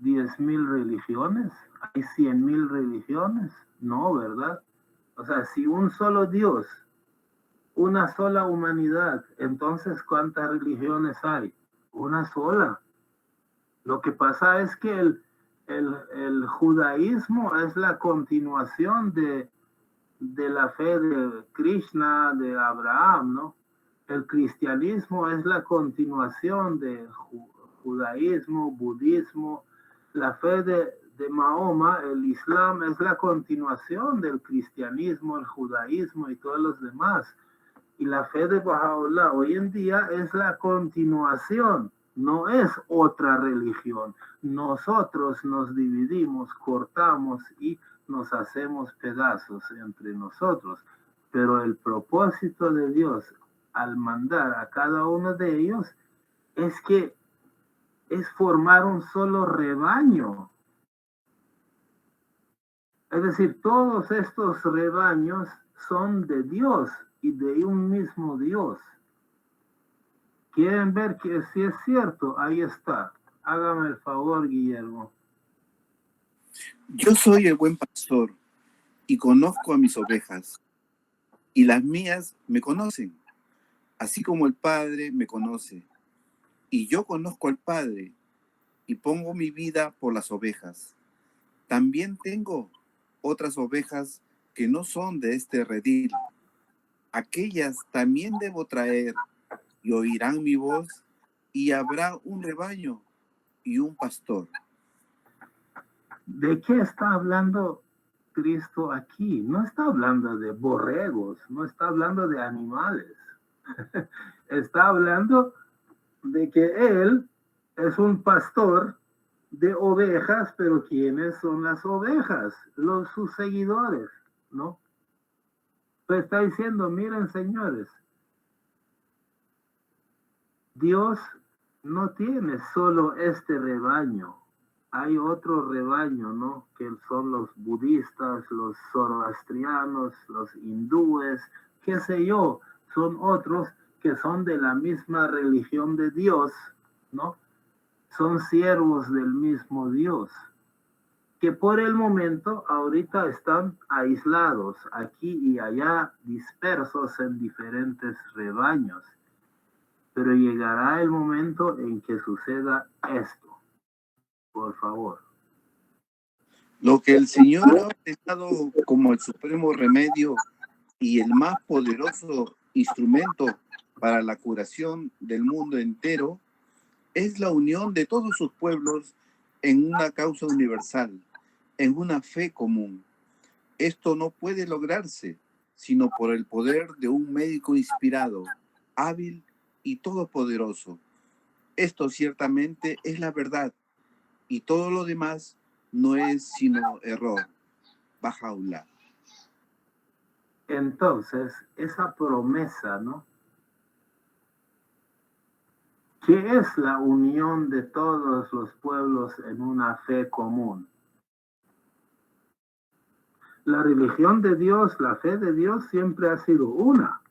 ¿10,000 religiones? ¿Hay 100,000 religiones? No, ¿verdad? O sea, si un solo Dios, una sola humanidad, entonces ¿cuántas religiones hay? Una sola. Lo que pasa es que el judaísmo es la continuación de la fe de Krishna, de Abraham, ¿no? El cristianismo es la continuación de judaísmo, budismo, la fe de Mahoma, el Islam es la continuación del cristianismo, el judaísmo y todos los demás. Y la fe de Baha'u'lláh hoy en día es la continuación, no es otra religión. Nosotros nos dividimos, cortamos y nos hacemos pedazos entre nosotros. Pero el propósito de Dios al mandar a cada uno de ellos es que es formar un solo rebaño. Es decir, todos estos rebaños son de Dios y de un mismo Dios. ¿Quieren ver que si es cierto? Ahí está. Hágame el favor, Guillermo. Yo soy el buen pastor y conozco a mis ovejas, y las mías me conocen, así como el Padre me conoce. Y yo conozco al Padre y pongo mi vida por las ovejas. También tengo otras ovejas que no son de este redil. Aquellas también debo traer y oirán mi voz, y habrá un rebaño y un pastor. ¿De qué está hablando Cristo aquí? No está hablando de borregos, no está hablando de animales. Está hablando de que Él es un pastor de ovejas, pero ¿quiénes son las ovejas? Sus seguidores, ¿no? Pues está diciendo, miren señores, Dios no tiene solo este rebaño, hay otro rebaño, ¿no? Que son los budistas, los zoroastrianos, los hindúes, qué sé yo, son otros que son de la misma religión de Dios, ¿no? Son siervos del mismo Dios, que por el momento ahorita están aislados aquí y allá, dispersos en diferentes rebaños. Pero llegará el momento en que suceda esto. Por favor. Lo que el Señor ha ordenado como el supremo remedio y el más poderoso instrumento para la curación del mundo entero es la unión de todos sus pueblos en una causa universal, en una fe común. Esto no puede lograrse sino por el poder de un médico inspirado, hábil y todopoderoso. Esto ciertamente es la verdad, y todo lo demás no es sino error. Baha'u'lláh. Entonces, esa promesa, ¿no? ¿Qué es la unión de todos los pueblos en una fe común? La religión de Dios, la fe de Dios siempre ha sido una.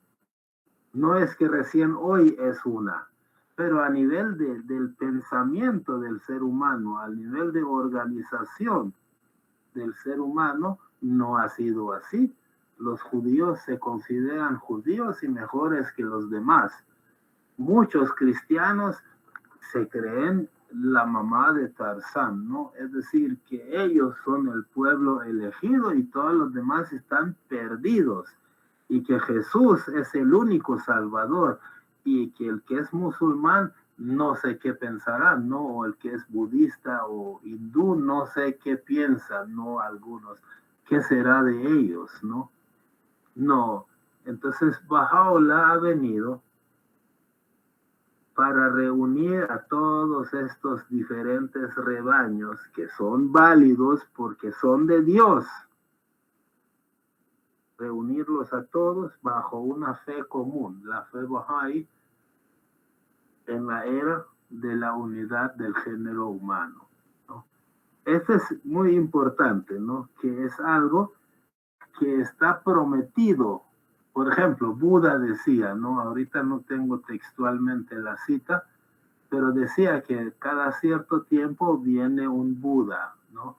No es que recién hoy es una, pero a nivel del pensamiento del ser humano, a nivel de organización del ser humano, no ha sido así. Los judíos se consideran judíos y mejores que los demás. Muchos cristianos se creen la mamá de Tarzán, ¿no? Es decir, que ellos son el pueblo elegido y todos los demás están perdidos. y que Jesús es el único Salvador, y que el que es musulmán no sé qué pensará, ¿no? O el que es budista o hindú, no sé qué piensan, ¿no? Algunos, ¿qué será de ellos, no? No, entonces Baha'u'lláh ha venido para reunir a todos estos diferentes rebaños que son válidos porque son de Dios, reunirlos a todos bajo una fe común, la fe Baha'i, en la era de la unidad del género humano, ¿no? Esto es muy importante, ¿no? Que es algo que está prometido. Por ejemplo, Buda decía, ¿no? Ahorita no tengo textualmente la cita, pero decía que cada cierto tiempo viene un Buda, ¿no?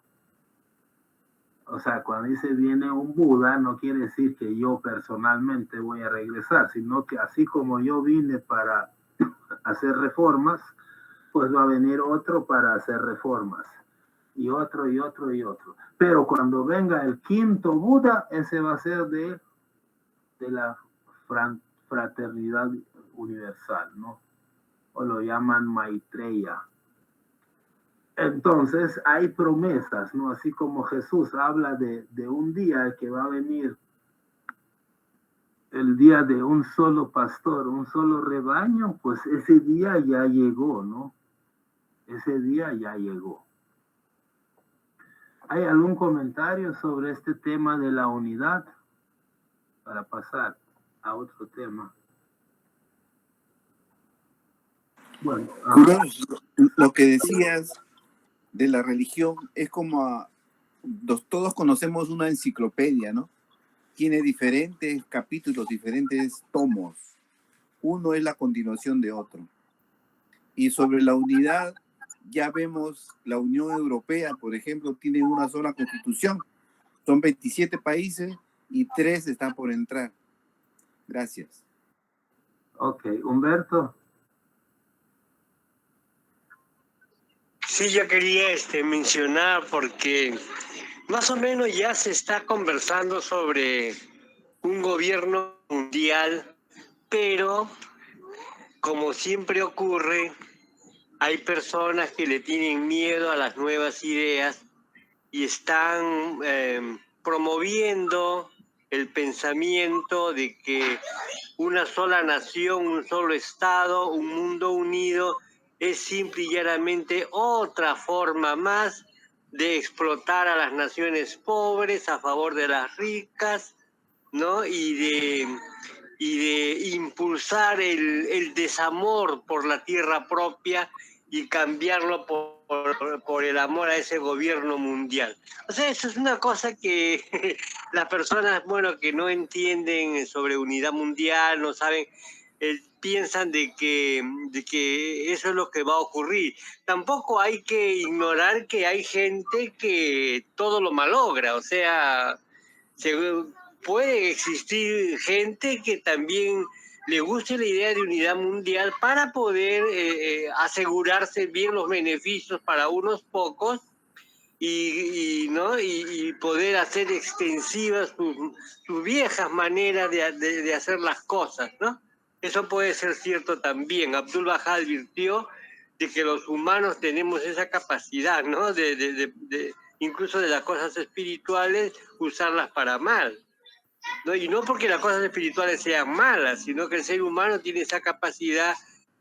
O sea, cuando dice viene un Buda, no quiere decir que yo personalmente voy a regresar, sino que así como yo vine para hacer reformas, pues va a venir otro para hacer reformas, y otro, y otro, y otro. Pero cuando venga el quinto Buda, ese va a ser de la fraternidad universal, ¿no? O lo llaman Maitreya. Entonces hay promesas, ¿no? Así como Jesús habla de un día que va a venir, el día de un solo pastor, un solo rebaño, pues ese día ya llegó, ¿no? Ese día ya llegó. ¿Hay algún comentario sobre este tema de la unidad? Para pasar a otro tema. Bueno, lo que decías de la religión es como todos conocemos una enciclopedia, ¿no? Tiene diferentes capítulos, diferentes tomos. Uno es la continuación de otro. Y sobre la unidad, ya vemos la Unión Europea, por ejemplo, tiene una sola constitución. Son 27 países y 3 están por entrar. Gracias. Ok, Humberto. Sí, yo quería mencionar porque más o menos ya se está conversando sobre un gobierno mundial, pero como siempre ocurre, hay personas que le tienen miedo a las nuevas ideas y están promoviendo el pensamiento de que una sola nación, un solo Estado, un mundo unido es simple y llanamente otra forma más de explotar a las naciones pobres a favor de las ricas, ¿no? Y de impulsar el desamor por la tierra propia y cambiarlo por el amor a ese gobierno mundial. O sea, eso es una cosa que las personas, bueno, que no entienden sobre unidad mundial, no saben, piensan de que eso es lo que va a ocurrir. Tampoco hay que ignorar que hay gente que todo lo malogra, o sea, puede existir gente que también le guste la idea de unidad mundial para poder asegurarse bien los beneficios para unos pocos y poder hacer extensivas sus viejas maneras de hacer las cosas, ¿no? Eso puede ser cierto también. Abdu'l-Bahá advirtió de que los humanos tenemos esa capacidad, ¿no? Incluso de las cosas espirituales, usarlas para mal, ¿no? Y no porque las cosas espirituales sean malas, sino que el ser humano tiene esa capacidad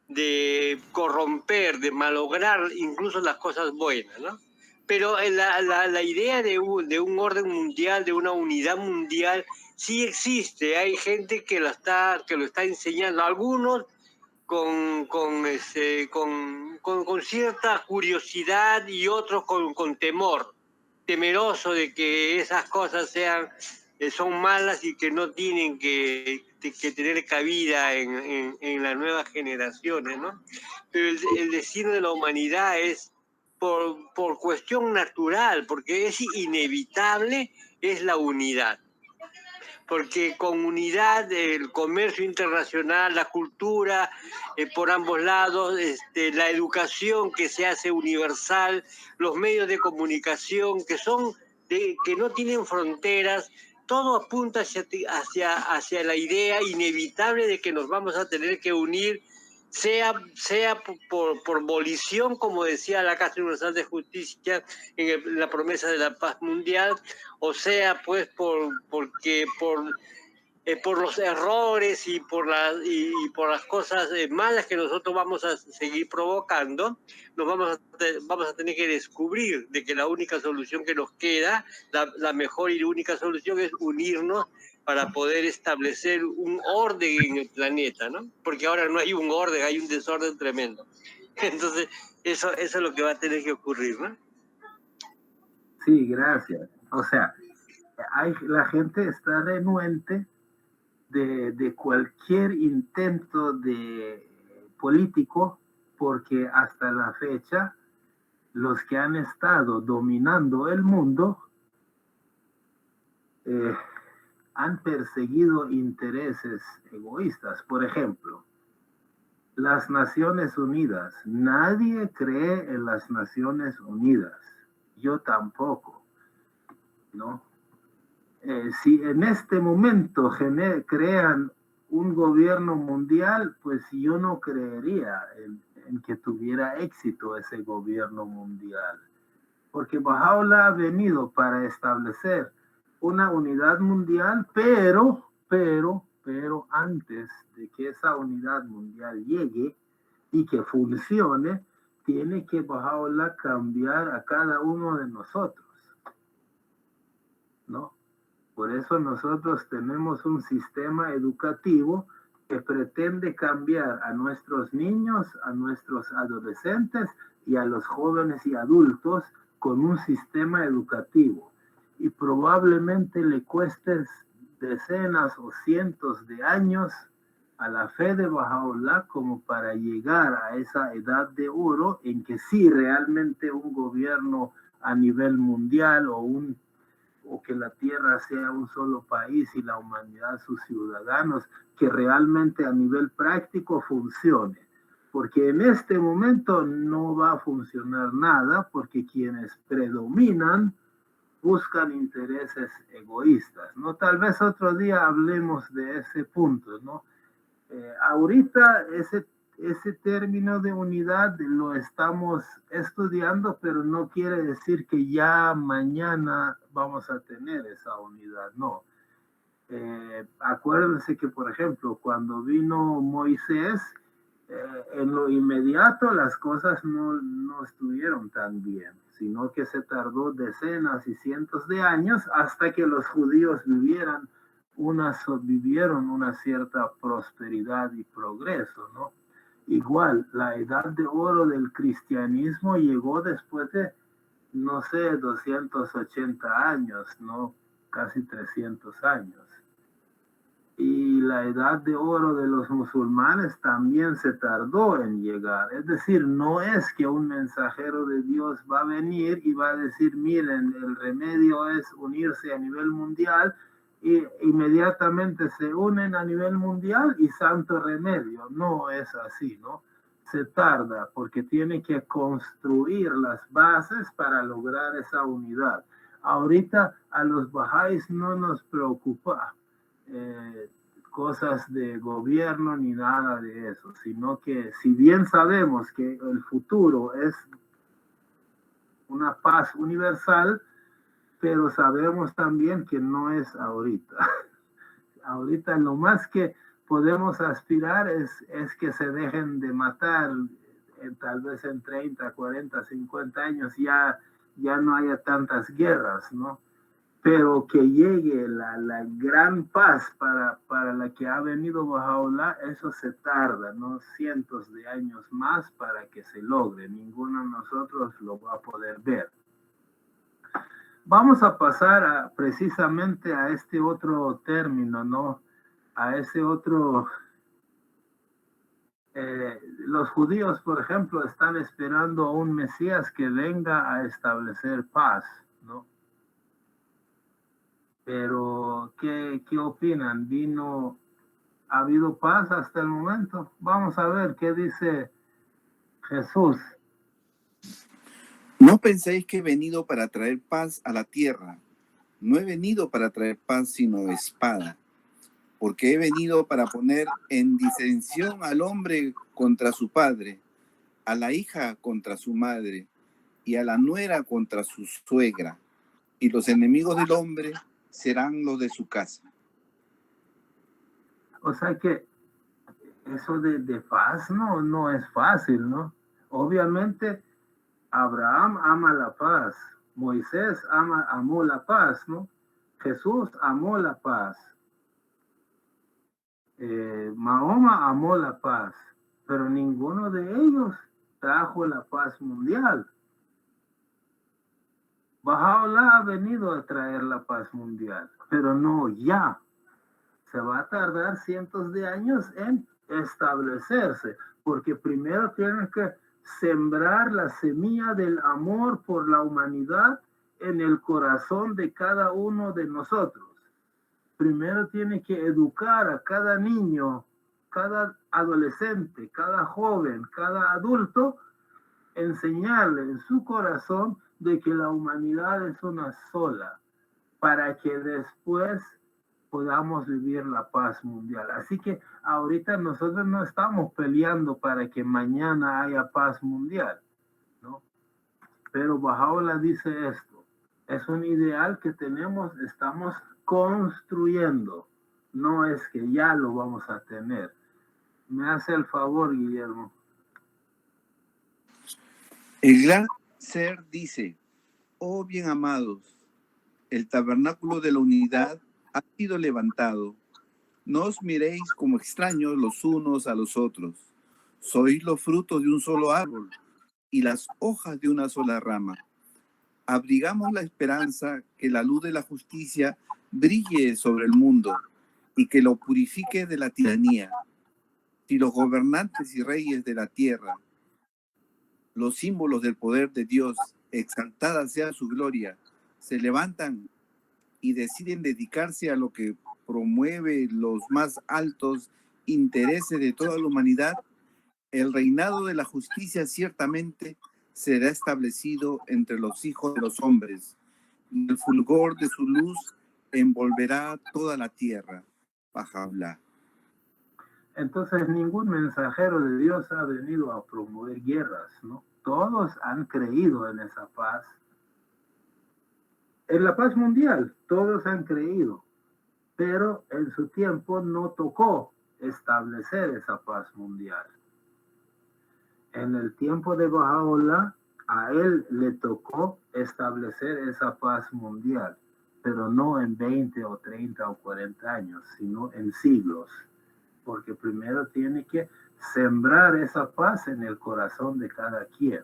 de corromper, de malograr incluso las cosas buenas, ¿no? Pero la idea de un orden mundial, de una unidad mundial, sí existe. Hay gente que lo está enseñando. Algunos con cierta curiosidad y otros con temor, temeroso de que esas cosas son malas y que no tienen que tener cabida en las nuevas generaciones, ¿no? Pero el destino de la humanidad es por cuestión natural, porque es inevitable, es la unidad. Porque con unidad el comercio internacional, la cultura por ambos lados, la educación que se hace universal, los medios de comunicación que no tienen fronteras, todo apunta hacia la idea inevitable de que nos vamos a tener que unir, sea por volición, como decía la Casa Universal de Justicia en la promesa de la paz mundial, o sea pues por los errores y por las cosas malas que nosotros vamos a seguir provocando, vamos a tener que descubrir de que la única solución que nos queda, la mejor y única solución, es unirnos para poder establecer un orden en el planeta, ¿no? Porque ahora no hay un orden, hay un desorden tremendo. Entonces, eso es lo que va a tener que ocurrir, ¿no? Sí, gracias. O sea, la gente está renuente de cualquier intento de político, porque hasta la fecha los que han estado dominando el mundo han perseguido intereses egoístas. Por ejemplo, las Naciones Unidas. Nadie cree en las Naciones Unidas. Yo tampoco, ¿no? Si en este momento crean un gobierno mundial, pues yo no creería en que tuviera éxito ese gobierno mundial, porque Bahá'u'lláh ha venido para establecer una unidad mundial, pero antes de que esa unidad mundial llegue y que funcione, tiene que Bahá'u'lláh cambiar a cada uno de nosotros, ¿no? Por eso nosotros tenemos un sistema educativo que pretende cambiar a nuestros niños, a nuestros adolescentes y a los jóvenes y adultos con un sistema educativo. Y probablemente le cueste decenas o cientos de años a la fe de Bahá'u'lláh como para llegar a esa edad de oro en que sí realmente un gobierno a nivel mundial o que la tierra sea un solo país y la humanidad sus ciudadanos, que realmente a nivel práctico funcione. Porque en este momento no va a funcionar nada, porque quienes predominan buscan intereses egoístas, ¿no? Tal vez otro día hablemos de ese punto, ¿no? Ahorita ese término de unidad lo estamos estudiando, pero no quiere decir que ya mañana vamos a tener esa unidad, no. Acuérdense que, por ejemplo, cuando vino Moisés, en lo inmediato las cosas no estuvieron tan bien, sino que se tardó decenas y cientos de años hasta que los judíos vivieron una cierta prosperidad y progreso, ¿no? Igual, la edad de oro del cristianismo llegó después de, no sé, 280 años, ¿no? Casi 300 años. Y la edad de oro de los musulmanes también se tardó en llegar. Es decir, no es que un mensajero de Dios va a venir y va a decir, miren, el remedio es unirse a nivel mundial, y inmediatamente se unen a nivel mundial y santo remedio. No es así, ¿no? Se tarda porque tiene que construir las bases para lograr esa unidad. Ahorita a los bahá'ís no nos preocupa cosas de gobierno ni nada de eso, sino que si bien sabemos que el futuro es una paz universal, pero sabemos también que no es ahorita. Ahorita lo más que podemos aspirar es que se dejen de matar, tal vez en 30, 40, 50 años ya no haya tantas guerras, ¿no? Pero que llegue la gran paz para la que ha venido Bahá'u'lláh, eso se tarda, ¿no? Cientos de años más para que se logre. Ninguno de nosotros lo va a poder ver. Vamos a pasar precisamente a este otro término, ¿no? A ese otro... los judíos, por ejemplo, están esperando a un Mesías que venga a establecer paz, ¿no? Pero, ¿qué opinan? ¿Ha habido paz hasta el momento? Vamos a ver qué dice Jesús. No penséis que he venido para traer paz a la tierra. No he venido para traer paz, sino espada, porque he venido para poner en disensión al hombre contra su padre, a la hija contra su madre, y a la nuera contra su suegra, y los enemigos del hombre serán los de su casa. O sea que eso de paz no es fácil, ¿no? Obviamente Abraham ama la paz, Moisés amó la paz, ¿no? Jesús amó la paz, Mahoma amó la paz, pero ninguno de ellos trajo la paz mundial. Baha'u'lláh ha venido a traer la paz mundial, pero no ya. Se va a tardar cientos de años en establecerse, porque primero tienen que sembrar la semilla del amor por la humanidad en el corazón de cada uno de nosotros. Primero tiene que educar a cada niño, cada adolescente, cada joven, cada adulto, enseñarle en su corazón de que la humanidad es una sola, para que después podamos vivir la paz mundial. Así que ahorita nosotros no estamos peleando para que mañana haya paz mundial, ¿no? Pero Baha'u'lláh dice esto, es un ideal que tenemos, estamos construyendo, no es que ya lo vamos a tener. Me hace el favor, Guillermo. El gran ser dice, oh bien amados, el tabernáculo de la unidad ha sido levantado. No os miréis como extraños los unos a los otros. Sois los frutos de un solo árbol y las hojas de una sola rama. Abrigamos la esperanza que la luz de la justicia brille sobre el mundo y que lo purifique de la tiranía. Si los gobernantes y reyes de la tierra, los símbolos del poder de Dios, exaltada sea su gloria, se levantan y deciden dedicarse a lo que promueve los más altos intereses de toda la humanidad, el reinado de la justicia ciertamente será establecido entre los hijos de los hombres, y el fulgor de su luz envolverá toda la tierra. Baha'u'lláh. Entonces ningún mensajero de Dios ha venido a promover guerras, ¿no? Todos han creído en esa paz. En la paz mundial, todos han creído, pero en su tiempo no tocó establecer esa paz mundial. En el tiempo de Baha'u'lláh, a él le tocó establecer esa paz mundial, pero no en 20 o 30 o 40 años, sino en siglos, porque primero tiene que sembrar esa paz en el corazón de cada quien.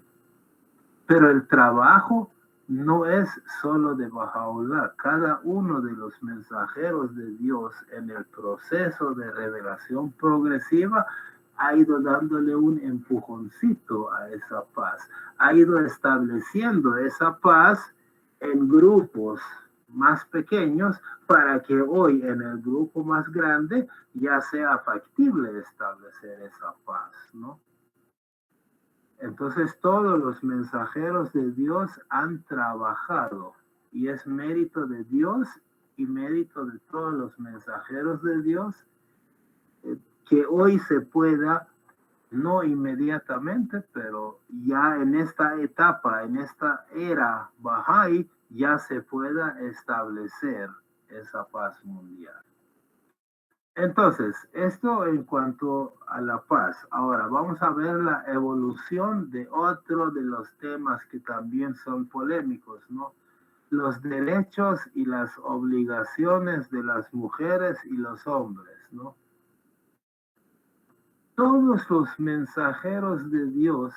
Pero el trabajo no es solo de Baha'u'lláh. Cada uno de los mensajeros de Dios en el proceso de revelación progresiva ha ido dándole un empujoncito a esa paz, ha ido estableciendo esa paz en grupos más pequeños para que hoy en el grupo más grande ya sea factible establecer esa paz, ¿no? Entonces todos los mensajeros de Dios han trabajado y es mérito de Dios y mérito de todos los mensajeros de Dios que hoy se pueda, no inmediatamente, pero ya en esta etapa, en esta era Bahá'í, ya se pueda establecer esa paz mundial. Entonces, esto en cuanto a la paz. Ahora vamos a ver la evolución de otro de los temas que también son polémicos, ¿no? Los derechos y las obligaciones de las mujeres y los hombres, ¿no? Todos los mensajeros de Dios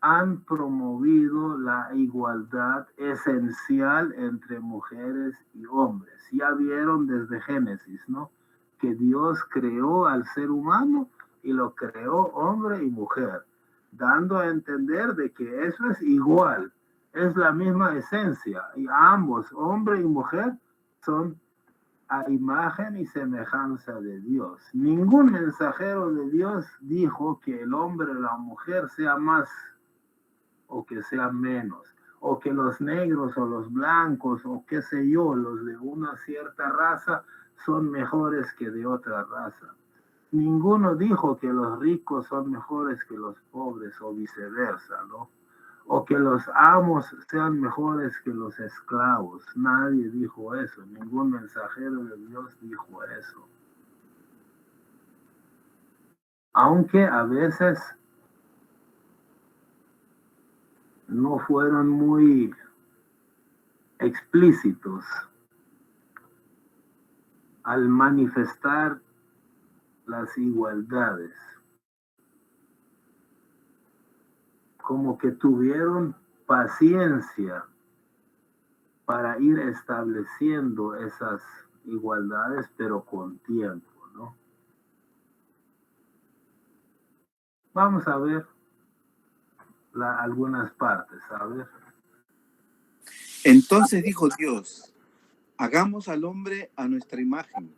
han promovido la igualdad esencial entre mujeres y hombres. Ya vieron desde Génesis, ¿no? Que Dios creó al ser humano y lo creó hombre y mujer, dando a entender de que eso es igual, es la misma esencia, y ambos, hombre y mujer, son a imagen y semejanza de Dios. Ningún mensajero de Dios dijo que el hombre o la mujer sea más o que sea menos, o que los negros o los blancos o qué sé yo, los de una cierta raza son mejores que de otra raza. Ninguno dijo que los ricos son mejores que los pobres o viceversa, ¿no? O que los amos sean mejores que los esclavos. Nadie dijo eso, ningún mensajero de Dios dijo eso. Aunque a veces no fueron muy explícitos al manifestar las igualdades. Como que tuvieron paciencia para ir estableciendo esas igualdades, pero con tiempo, ¿no? Vamos a ver algunas partes, a ver. Entonces dijo Dios, hagamos al hombre a nuestra imagen,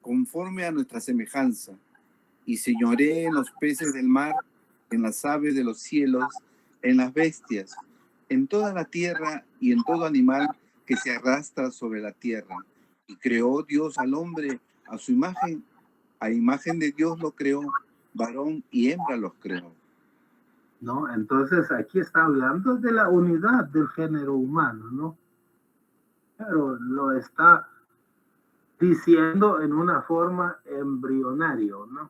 conforme a nuestra semejanza, y señoree en los peces del mar, en las aves de los cielos, en las bestias, en toda la tierra y en todo animal que se arrastra sobre la tierra. Y creó Dios al hombre a su imagen, a imagen de Dios lo creó, varón y hembra los creó. ¿No? Entonces aquí está hablando de la unidad del género humano, ¿no? Pero lo está diciendo en una forma embrionario, ¿no?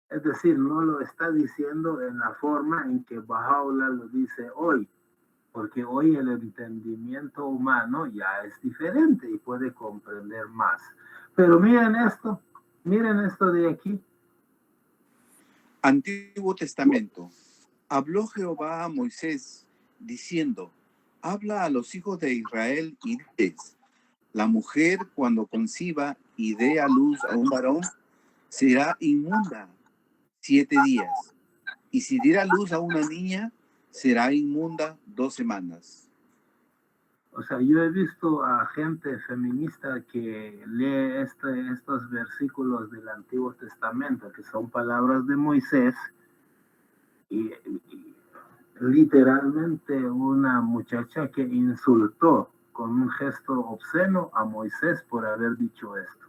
Es decir, no lo está diciendo en la forma en que Baha'u'llah lo dice hoy, porque hoy el entendimiento humano ya es diferente y puede comprender más. Pero miren esto de aquí. Antiguo Testamento. Habló Jehová a Moisés, diciendo, habla a los hijos de Israel y diles, la mujer cuando conciba y dé a luz a un varón, será inmunda 7 días, y si diera luz a una niña, será inmunda 2 semanas. O sea, yo he visto a gente feminista que lee estos versículos del Antiguo Testamento, que son palabras de Moisés, y literalmente una muchacha que insultó con un gesto obsceno a Moisés por haber dicho esto.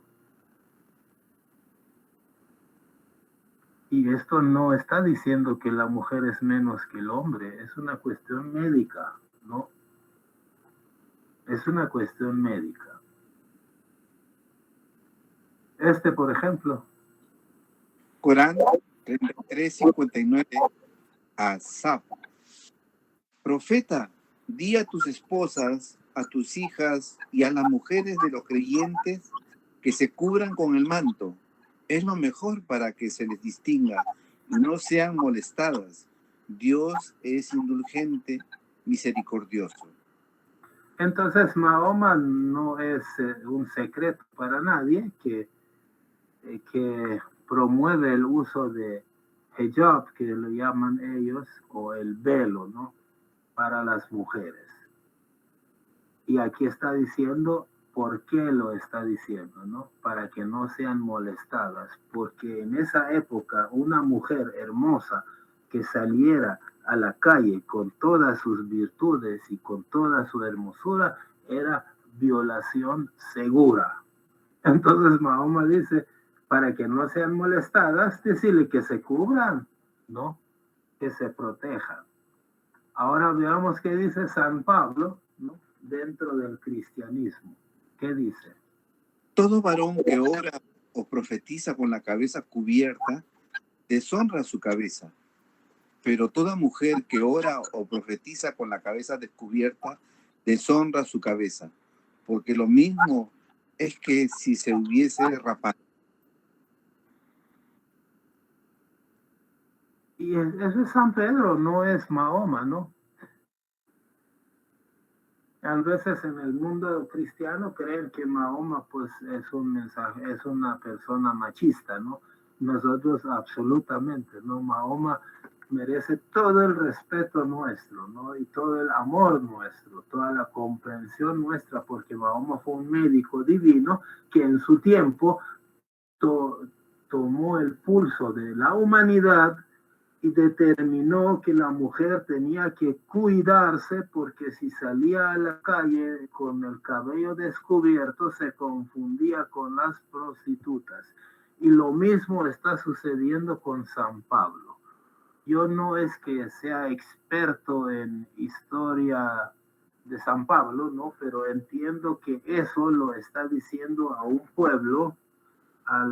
Y esto no está diciendo que la mujer es menos que el hombre, es una cuestión médica, ¿no? Es una cuestión médica. Por ejemplo. Corán 33:59, Asaf. Profeta, di a tus esposas, a tus hijas y a las mujeres de los creyentes que se cubran con el manto. Es lo mejor para que se les distinga y no sean molestadas. Dios es indulgente, misericordioso. Entonces Mahoma no es un secreto para nadie que promueve el uso de hijab, que lo llaman ellos, o el velo, ¿no? Para las mujeres. Y aquí está diciendo por qué lo está diciendo, ¿no? Para que no sean molestadas, porque en esa época una mujer hermosa que saliera a la calle con todas sus virtudes y con toda su hermosura era violación segura. Entonces Mahoma dice, para que no sean molestadas, decirle que se cubran, ¿no? Que se protejan. Ahora veamos qué dice San Pablo, ¿no? Dentro del cristianismo. ¿Qué dice? Todo varón que ora o profetiza con la cabeza cubierta, deshonra su cabeza. Pero toda mujer que ora o profetiza con la cabeza descubierta, deshonra su cabeza. Porque lo mismo es que si se hubiese rapado. Y eso es San Pedro, no es Mahoma, ¿no? A veces en el mundo cristiano creen que Mahoma pues es un mensaje, es una persona machista, ¿no? Nosotros absolutamente, ¿no? Mahoma merece todo el respeto nuestro, ¿no? Y todo el amor nuestro, toda la comprensión nuestra, porque Mahoma fue un médico divino que en su tiempo tomó el pulso de la humanidad y determinó que la mujer tenía que cuidarse porque si salía a la calle con el cabello descubierto se confundía con las prostitutas. Y lo mismo está sucediendo con San Pablo. Yo no es que sea experto en historia de San Pablo, ¿no? Pero entiendo que eso lo está diciendo a un pueblo, a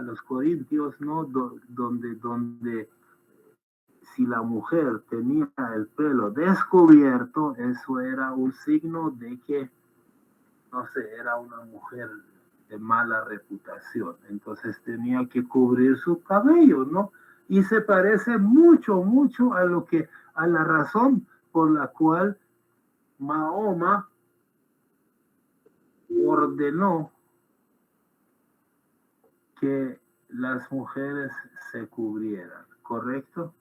los corintios, ¿no? Donde si la mujer tenía el pelo descubierto, eso era un signo de que, no sé, era una mujer de mala reputación. Entonces tenía que cubrir su cabello, ¿no? Y se parece mucho, mucho a la razón por la cual Mahoma ordenó que las mujeres se cubrieran, ¿correcto?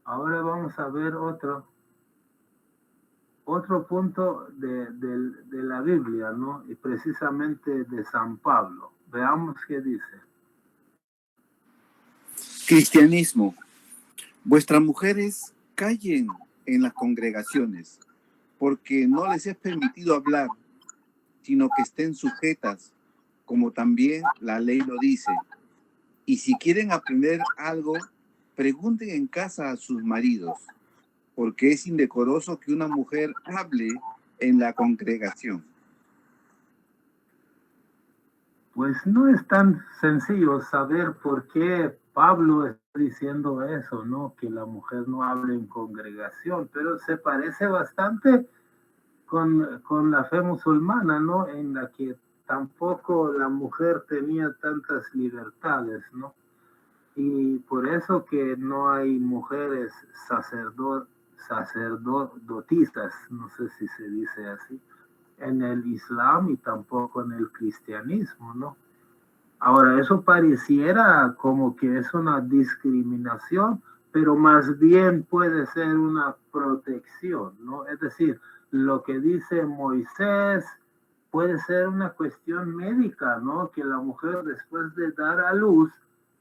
Ahora vamos a ver otro punto de la Biblia, ¿no? Y precisamente de San Pablo. Veamos qué dice. Cristianismo. Vuestras mujeres callen en las congregaciones, porque no les es permitido hablar, sino que estén sujetas, como también la ley lo dice. Y si quieren aprender algo, pregunten en casa a sus maridos, porque es indecoroso que una mujer hable en la congregación. Pues no es tan sencillo saber por qué Pablo está diciendo eso, ¿no? Que la mujer no hable en congregación, pero se parece bastante con la fe musulmana, ¿no? En la que tampoco la mujer tenía tantas libertades, ¿no? Y por eso que no hay mujeres sacerdotisas, no sé si se dice así, en el Islam y tampoco en el cristianismo, ¿no? Ahora, eso pareciera como que es una discriminación, pero más bien puede ser una protección, ¿no? Es decir, lo que dice Moisés puede ser una cuestión médica, ¿no? Que la mujer después de dar a luz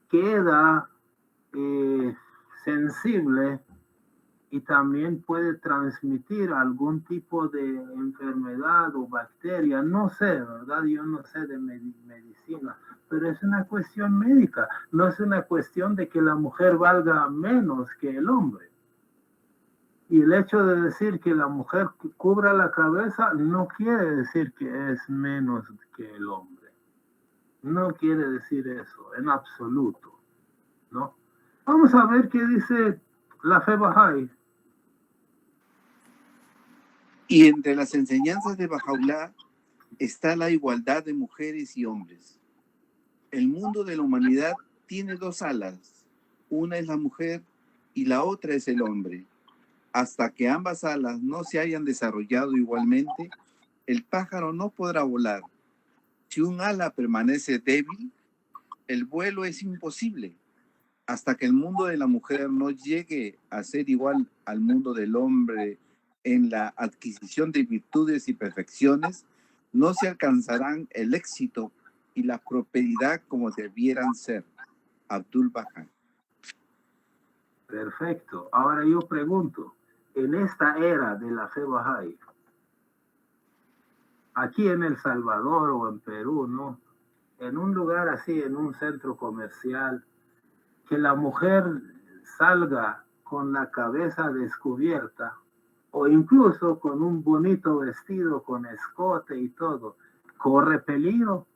queda sensible y también puede transmitir algún tipo de enfermedad o bacteria, no sé, ¿verdad? Yo no sé de medicina, pero es una cuestión médica, no es una cuestión de que la mujer valga menos que el hombre. Y el hecho de decir que la mujer cubra la cabeza no quiere decir que es menos que el hombre. No quiere decir eso, en absoluto, ¿no? Vamos a ver qué dice la fe Bahá'í. Y entre las enseñanzas de Bahá'u'lláh está la igualdad de mujeres y hombres. El mundo de la humanidad tiene dos alas. Una es la mujer y la otra es el hombre. Hasta que ambas alas no se hayan desarrollado igualmente, el pájaro no podrá volar. Si un ala permanece débil, el vuelo es imposible. Hasta que el mundo de la mujer no llegue a ser igual al mundo del hombre en la adquisición de virtudes y perfecciones, no se alcanzarán el éxito y la prosperidad como debieran ser. Abdul Baha. Perfecto. Ahora yo pregunto, en esta era de la fe Bahá'í, aquí en El Salvador o en Perú, ¿no? En un lugar así, en un centro comercial, que la mujer salga con la cabeza descubierta o incluso con un bonito vestido con escote y todo, ¿corre peligro?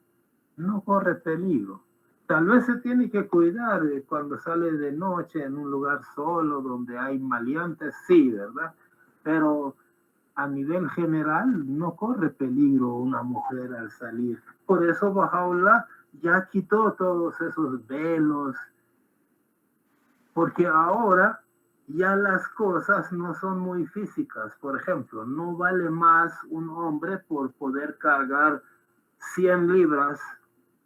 No corre peligro. Tal vez se tiene que cuidar cuando sale de noche en un lugar solo donde hay maleantes, sí, ¿verdad? Pero a nivel general no corre peligro una mujer al salir. Por eso Bahá'u'lláh ya quitó todos esos velos, porque ahora ya las cosas no son muy físicas. Por ejemplo, no vale más un hombre por poder cargar 100 libras,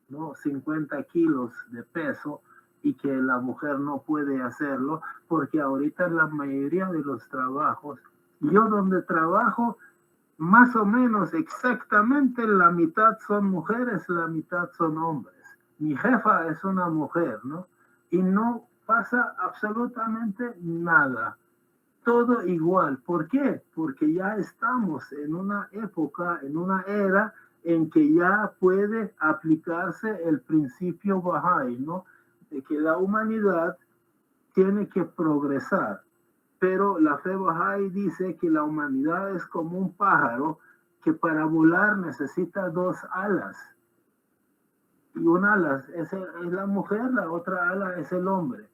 ¿no? 50 kilos de peso, y que la mujer no puede hacerlo, porque ahorita la mayoría de los trabajos, yo donde trabajo, más o menos exactamente la mitad son mujeres, la mitad son hombres. Mi jefa es una mujer, ¿no? y no pasa absolutamente nada. Todo igual. ¿Por qué? Porque ya estamos en una época, en una era en que ya puede aplicarse el principio Bahá'í, ¿no? De que la humanidad tiene que progresar. Pero la fe Bahá'í dice que la humanidad es como un pájaro que para volar necesita dos alas. Y una ala es la mujer, la otra ala es el hombre.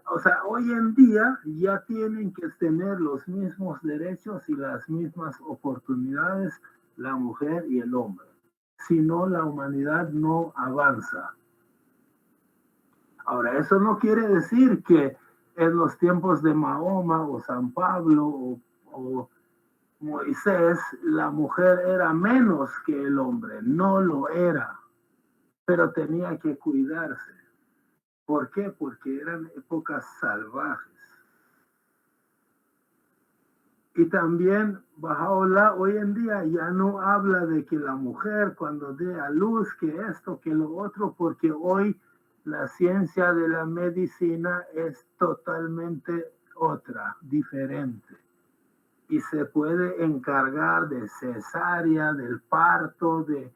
O sea, hoy en día ya tienen que tener los mismos derechos y las mismas oportunidades la mujer y el hombre. Si no, la humanidad no avanza. Ahora, eso no quiere decir que en los tiempos de Mahoma o San Pablo o Moisés la mujer era menos que el hombre. No lo era, pero tenía que cuidarse. ¿Por qué? Porque eran épocas salvajes. Y también Bahá'u'lláh hoy en día ya no habla de que la mujer cuando dé a luz, que esto, que lo otro, porque hoy la ciencia de la medicina es totalmente otra, diferente. Y se puede encargar de cesárea, del parto, de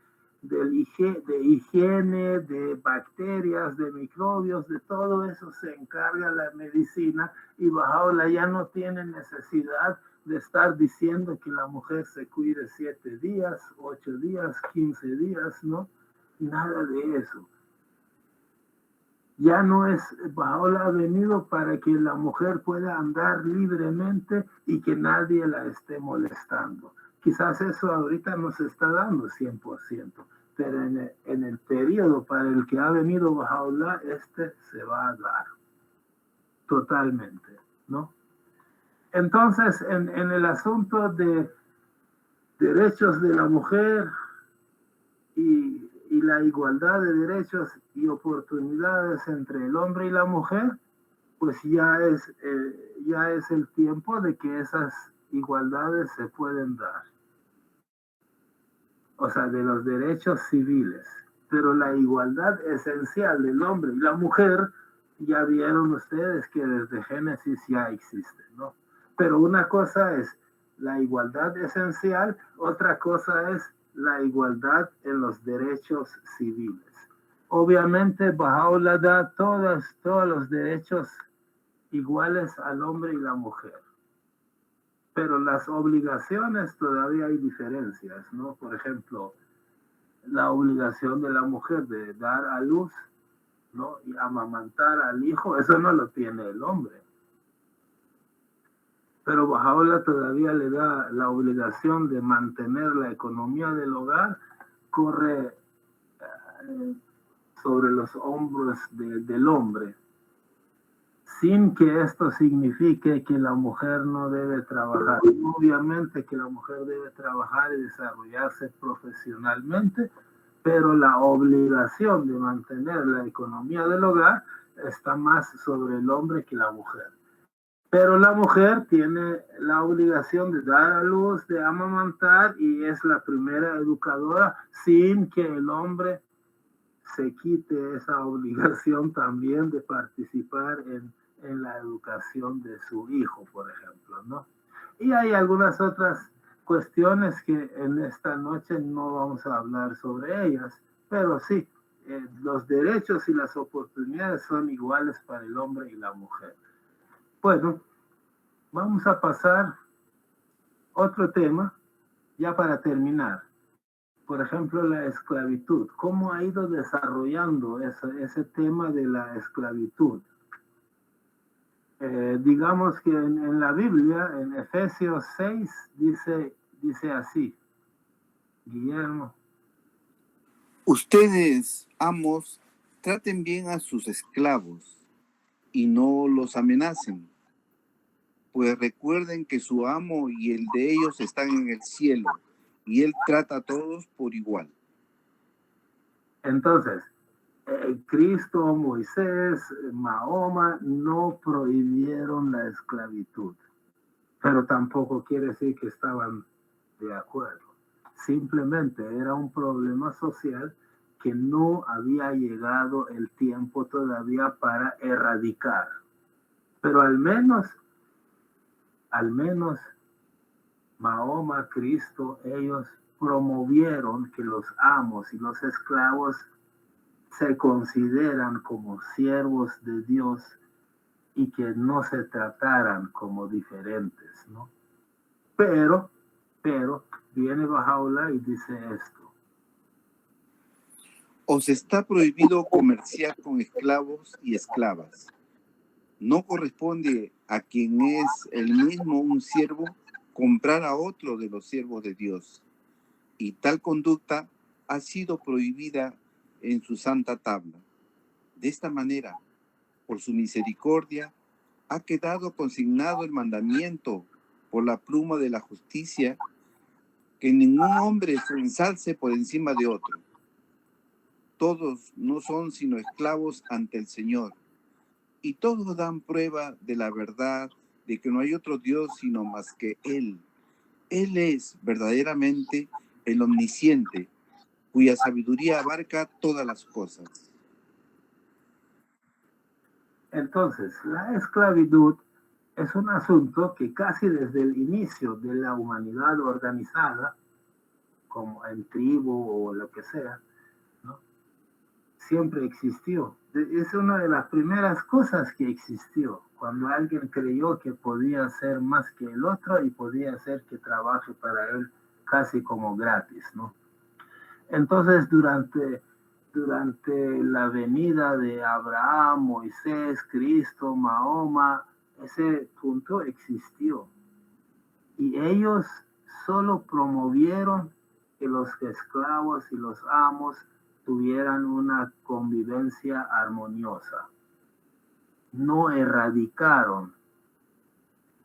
higiene, de bacterias, de microbios, de todo eso se encarga la medicina, y Bahá'u'lláh ya no tiene necesidad de estar diciendo que la mujer se cuide 7 días, 8 días, 15 días, ¿no? Nada de eso. Ya no es, Bahá'u'lláh ha venido para que la mujer pueda andar libremente y que nadie la esté molestando. Quizás eso ahorita no se está dando 100%, pero en el periodo para el que ha venido Bahá'u'lláh, se va a dar totalmente, ¿no? Entonces, en el asunto de derechos de la mujer y la igualdad de derechos y oportunidades entre el hombre y la mujer, pues ya es el tiempo de que esas igualdades se pueden dar. O sea, de los derechos civiles. Pero la igualdad esencial del hombre y la mujer, ya vieron ustedes que desde Génesis ya existe, ¿no? Pero una cosa es la igualdad esencial, otra cosa es la igualdad en los derechos civiles. Obviamente, Bahá'u'lláh da todos los derechos iguales al hombre y la mujer. Pero las obligaciones todavía hay diferencias, ¿no? Por ejemplo, la obligación de la mujer de dar a luz, ¿no? Y amamantar al hijo, eso no lo tiene el hombre. Pero Bahá'u'lláh todavía le da la obligación de mantener la economía del hogar, corre sobre los hombros del hombre, sin que esto signifique que la mujer no debe trabajar. Obviamente que la mujer debe trabajar y desarrollarse profesionalmente, pero la obligación de mantener la economía del hogar está más sobre el hombre que la mujer. Pero la mujer tiene la obligación de dar a luz, de amamantar, y es la primera educadora, sin que el hombre se quite esa obligación también de participar en la educación de su hijo, por ejemplo, ¿no? Y hay algunas otras cuestiones que en esta noche no vamos a hablar sobre ellas, pero sí, los derechos y las oportunidades son iguales para el hombre y la mujer. Bueno, vamos a pasar otro tema, ya para terminar. Por ejemplo, la esclavitud. ¿Cómo ha ido desarrollando ese tema de la esclavitud? Digamos que en la Biblia, en Efesios 6, dice así, Guillermo. Ustedes, amos, traten bien a sus esclavos y no los amenacen, pues recuerden que su amo y el de ellos están en el cielo, y él trata a todos por igual. Entonces, Cristo, Moisés, Mahoma no prohibieron la esclavitud, pero tampoco quiere decir que estaban de acuerdo. Simplemente era un problema social que no había llegado el tiempo todavía para erradicar. Pero al menos Mahoma, Cristo, ellos promovieron que los amos y los esclavos se consideran como siervos de Dios y que no se trataran como diferentes, ¿no? Pero viene Bahá'u'lláh y dice esto. Os está prohibido comerciar con esclavos y esclavas. No corresponde a quien es el mismo un siervo comprar a otro de los siervos de Dios. Y tal conducta ha sido prohibida en su santa tabla. De esta manera, por su misericordia, ha quedado consignado el mandamiento por la pluma de la justicia, que ningún hombre se ensalce por encima de otro. Todos no son sino esclavos ante el Señor, y todos dan prueba de la verdad de que no hay otro Dios sino más que Él. Él es verdaderamente el omnisciente, cuya sabiduría abarca todas las cosas. Entonces, la esclavitud es un asunto que casi desde el inicio de la humanidad organizada, como en tribu o lo que sea, ¿no?, siempre existió. Es una de las primeras cosas que existió, cuando alguien creyó que podía ser más que el otro y podía hacer que trabaje para él casi como gratis, ¿no? Entonces, durante la venida de Abraham, Moisés, Cristo, Mahoma, ese punto existió. Y ellos solo promovieron que los esclavos y los amos tuvieran una convivencia armoniosa. No erradicaron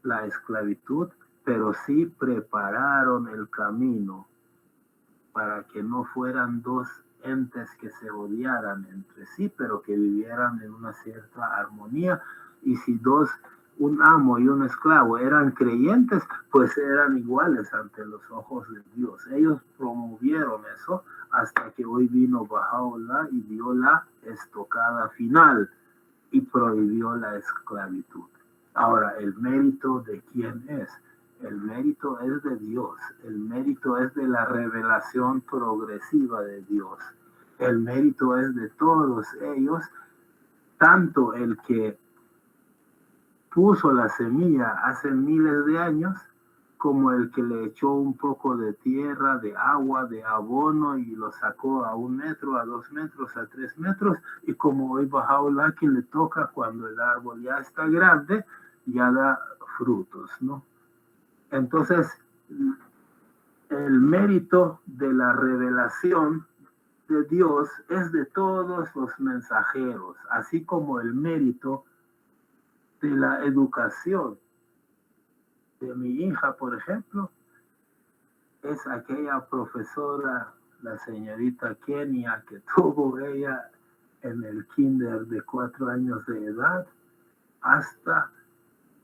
la esclavitud, pero sí prepararon el camino para que no fueran dos entes que se odiaran entre sí, pero que vivieran en una cierta armonía. Y si un amo y un esclavo eran creyentes, pues eran iguales ante los ojos de Dios. Ellos promovieron eso hasta que hoy vino Bahá'u'lláh y dio la estocada final y prohibió la esclavitud. Ahora, ¿el mérito de quién es? El mérito es de Dios, el mérito es de la revelación progresiva de Dios, el mérito es de todos ellos, tanto el que puso la semilla hace miles de años, como el que le echó un poco de tierra, de agua, de abono y lo sacó a 1 metro, a 2 metros, a 3 metros, y como hoy Bahá'u'lláh que le toca cuando el árbol ya está grande, ya da frutos, ¿no? Entonces, el mérito de la revelación de Dios es de todos los mensajeros, así como el mérito de la educación de mi hija, por ejemplo, es aquella profesora, la señorita Kenia, que tuvo ella en el kinder de 4 años de edad hasta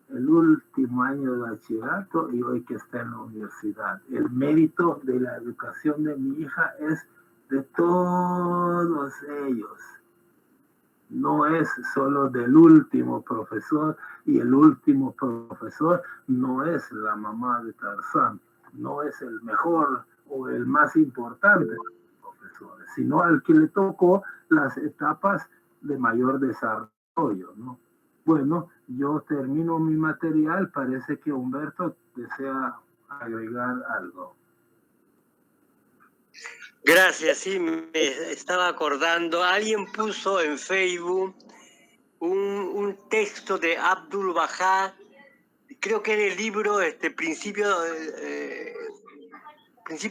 el último año de bachillerato y hoy que está en la universidad. El mérito de la educación de mi hija es de todos ellos. No es solo del último profesor, y el último profesor no es la mamá de Tarzán, no es el mejor o el más importante de los profesores, sino al que le tocó las etapas de mayor desarrollo, ¿no? Bueno, yo termino mi material. Parece que Humberto desea agregar algo. Gracias, sí, me estaba acordando. Alguien puso en Facebook un texto de Abdul Bahá, creo que era el libro Principio de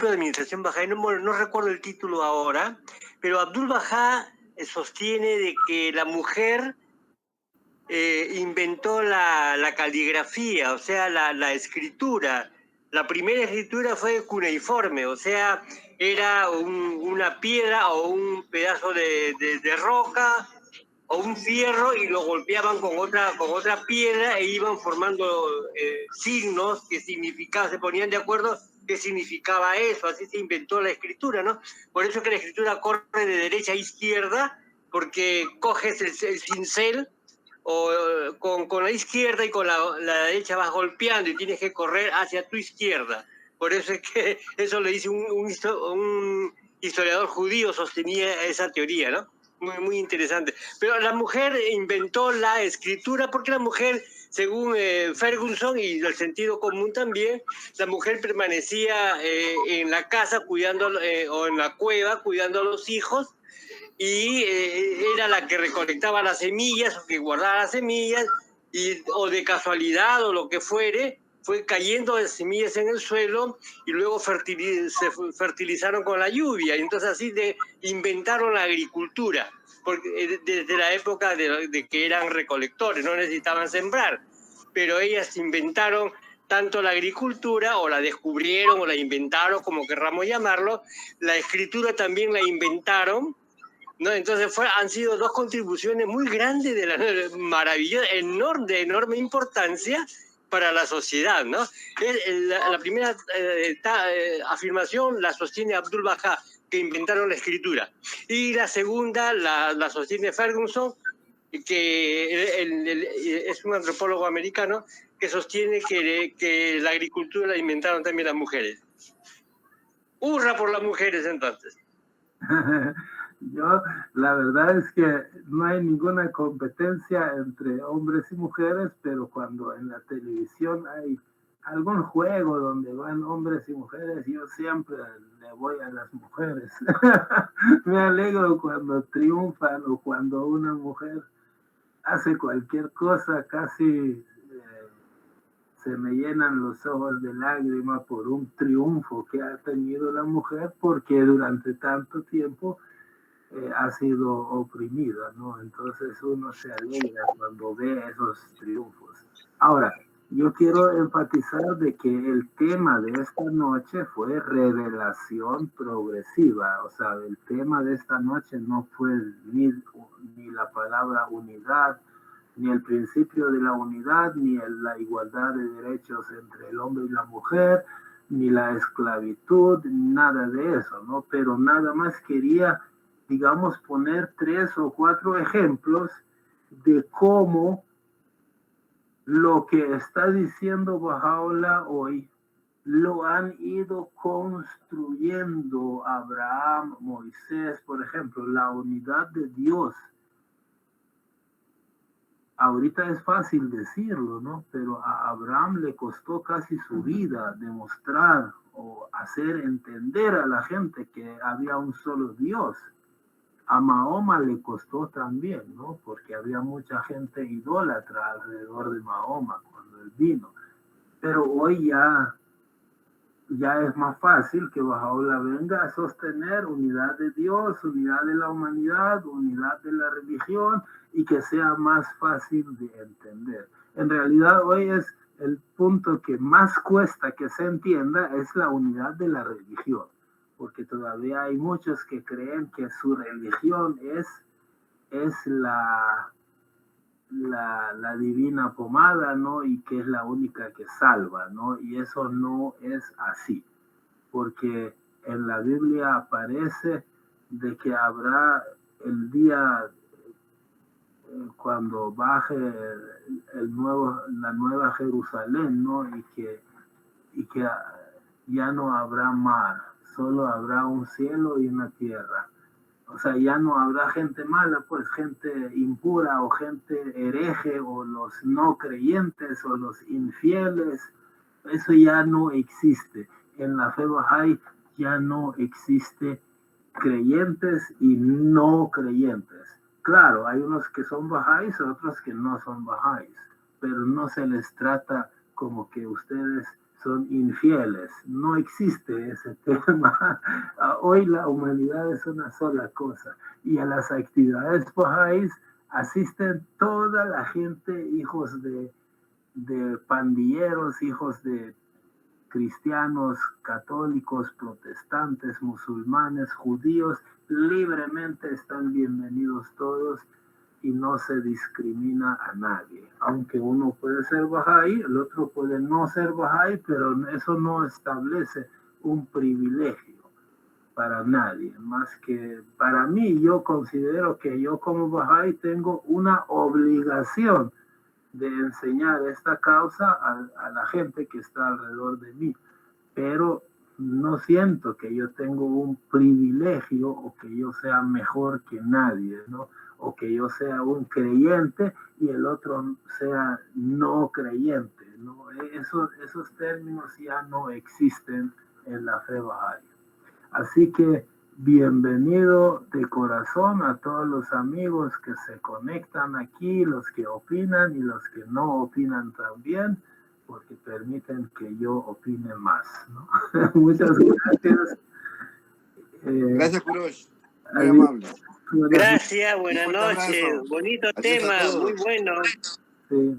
Administración Bahá'í, no recuerdo el título ahora, pero Abdul Bahá sostiene de que la mujer inventó la caligrafía, o sea, la escritura. La primera escritura fue cuneiforme, o sea, era una piedra o un pedazo de roca o un fierro y lo golpeaban con otra piedra e iban formando signos que significaban, se ponían de acuerdo qué significaba eso, así se inventó la escritura, ¿no? Por eso que la escritura corre de derecha a izquierda, porque coges el cincel con la izquierda y con la derecha vas golpeando y tienes que correr hacia tu izquierda. Por eso es que eso le dice un historiador judío, sostenía esa teoría, ¿no? Muy, muy interesante. Pero la mujer inventó la escritura porque la mujer, según Ferguson y el sentido común también, la mujer permanecía en la casa cuidando, o en la cueva cuidando a los hijos, y era la que recolectaba las semillas o que guardaba las semillas, o de casualidad o lo que fuere, fue cayendo de semillas en el suelo y luego se fertilizaron con la lluvia. Y entonces así inventaron la agricultura, porque desde la época de que eran recolectores, no necesitaban sembrar, pero ellas inventaron tanto la agricultura, o la descubrieron, o la inventaron, como querramos llamarlo. La escritura también la inventaron, ¿no? Entonces han sido dos contribuciones muy grandes, de la maravillosa, de enorme importancia para la sociedad, ¿no? La primera afirmación la sostiene Abdul Baha, que inventaron la escritura, y la segunda la sostiene Ferguson, que es un antropólogo americano, que sostiene que la agricultura la inventaron también las mujeres. ¡Hurra por las mujeres, entonces! Yo, la verdad es que no hay ninguna competencia entre hombres y mujeres, pero cuando en la televisión hay algún juego donde van hombres y mujeres, yo siempre le voy a las mujeres. Me alegro cuando triunfan, o cuando una mujer hace cualquier cosa, casi se me llenan los ojos de lágrimas por un triunfo que ha tenido la mujer, porque durante tanto tiempo ha sido oprimida, ¿no? Entonces uno se alegra cuando ve esos triunfos. Ahora, yo quiero enfatizar de que el tema de esta noche fue revelación progresiva. O sea, el tema de esta noche no fue ni la palabra unidad, ni el principio de la unidad, ni la igualdad de derechos entre el hombre y la mujer, ni la esclavitud, nada de eso, ¿no? Pero nada más quería, digamos, poner 3 o 4 ejemplos de cómo lo que está diciendo Baha'u'lláh hoy lo han ido construyendo Abraham, Moisés, por ejemplo, la unidad de Dios. Ahorita es fácil decirlo, ¿no? Pero a Abraham le costó casi su vida demostrar o hacer entender a la gente que había un solo Dios. A Mahoma le costó también, ¿no? Porque había mucha gente idólatra alrededor de Mahoma cuando él vino. Pero hoy ya es más fácil que Baha'u'lláh venga a sostener unidad de Dios, unidad de la humanidad, unidad de la religión, y que sea más fácil de entender. En realidad hoy es el punto que más cuesta que se entienda, es la unidad de la religión, porque todavía hay muchos que creen que su religión es la divina pomada, ¿no? Y que es la única que salva, ¿no? Y eso no es así, porque en la Biblia aparece de que habrá el día cuando baje la nueva Jerusalén, ¿no? Y que ya no habrá mar, solo habrá un cielo y una tierra. O sea, ya no habrá gente mala, pues gente impura o gente hereje o los no creyentes o los infieles. Eso ya no existe. En la fe Bahá'í ya no existe creyentes y no creyentes. Claro, hay unos que son Bahá'ís, otros que no son Bahá'ís, pero no se les trata como que ustedes son infieles. No existe ese tema. Hoy la humanidad es una sola cosa, y a las actividades Bahá'ís asisten toda la gente, hijos de pandilleros, hijos de cristianos, católicos, protestantes, musulmanes, judíos, libremente están bienvenidos todos, y no se discrimina a nadie. Aunque uno puede ser Bahá'í, el otro puede no ser Bahá'í, pero eso no establece un privilegio para nadie, más que para mí. Yo considero que yo como Bahá'í tengo una obligación de enseñar esta causa a la gente que está alrededor de mí, pero no siento que yo tengo un privilegio o que yo sea mejor que nadie, ¿no? O que yo sea un creyente y el otro sea no creyente, ¿no? Esos términos ya no existen en la fe Bahá'í. Así que bienvenido de corazón a todos los amigos que se conectan aquí, los que opinan y los que no opinan también, porque permiten que yo opine más, ¿no? Muchas gracias. Gracias, Kurosh. Muy amable. Gracias, buenas noches. Bonito tema, muy bueno. Sí.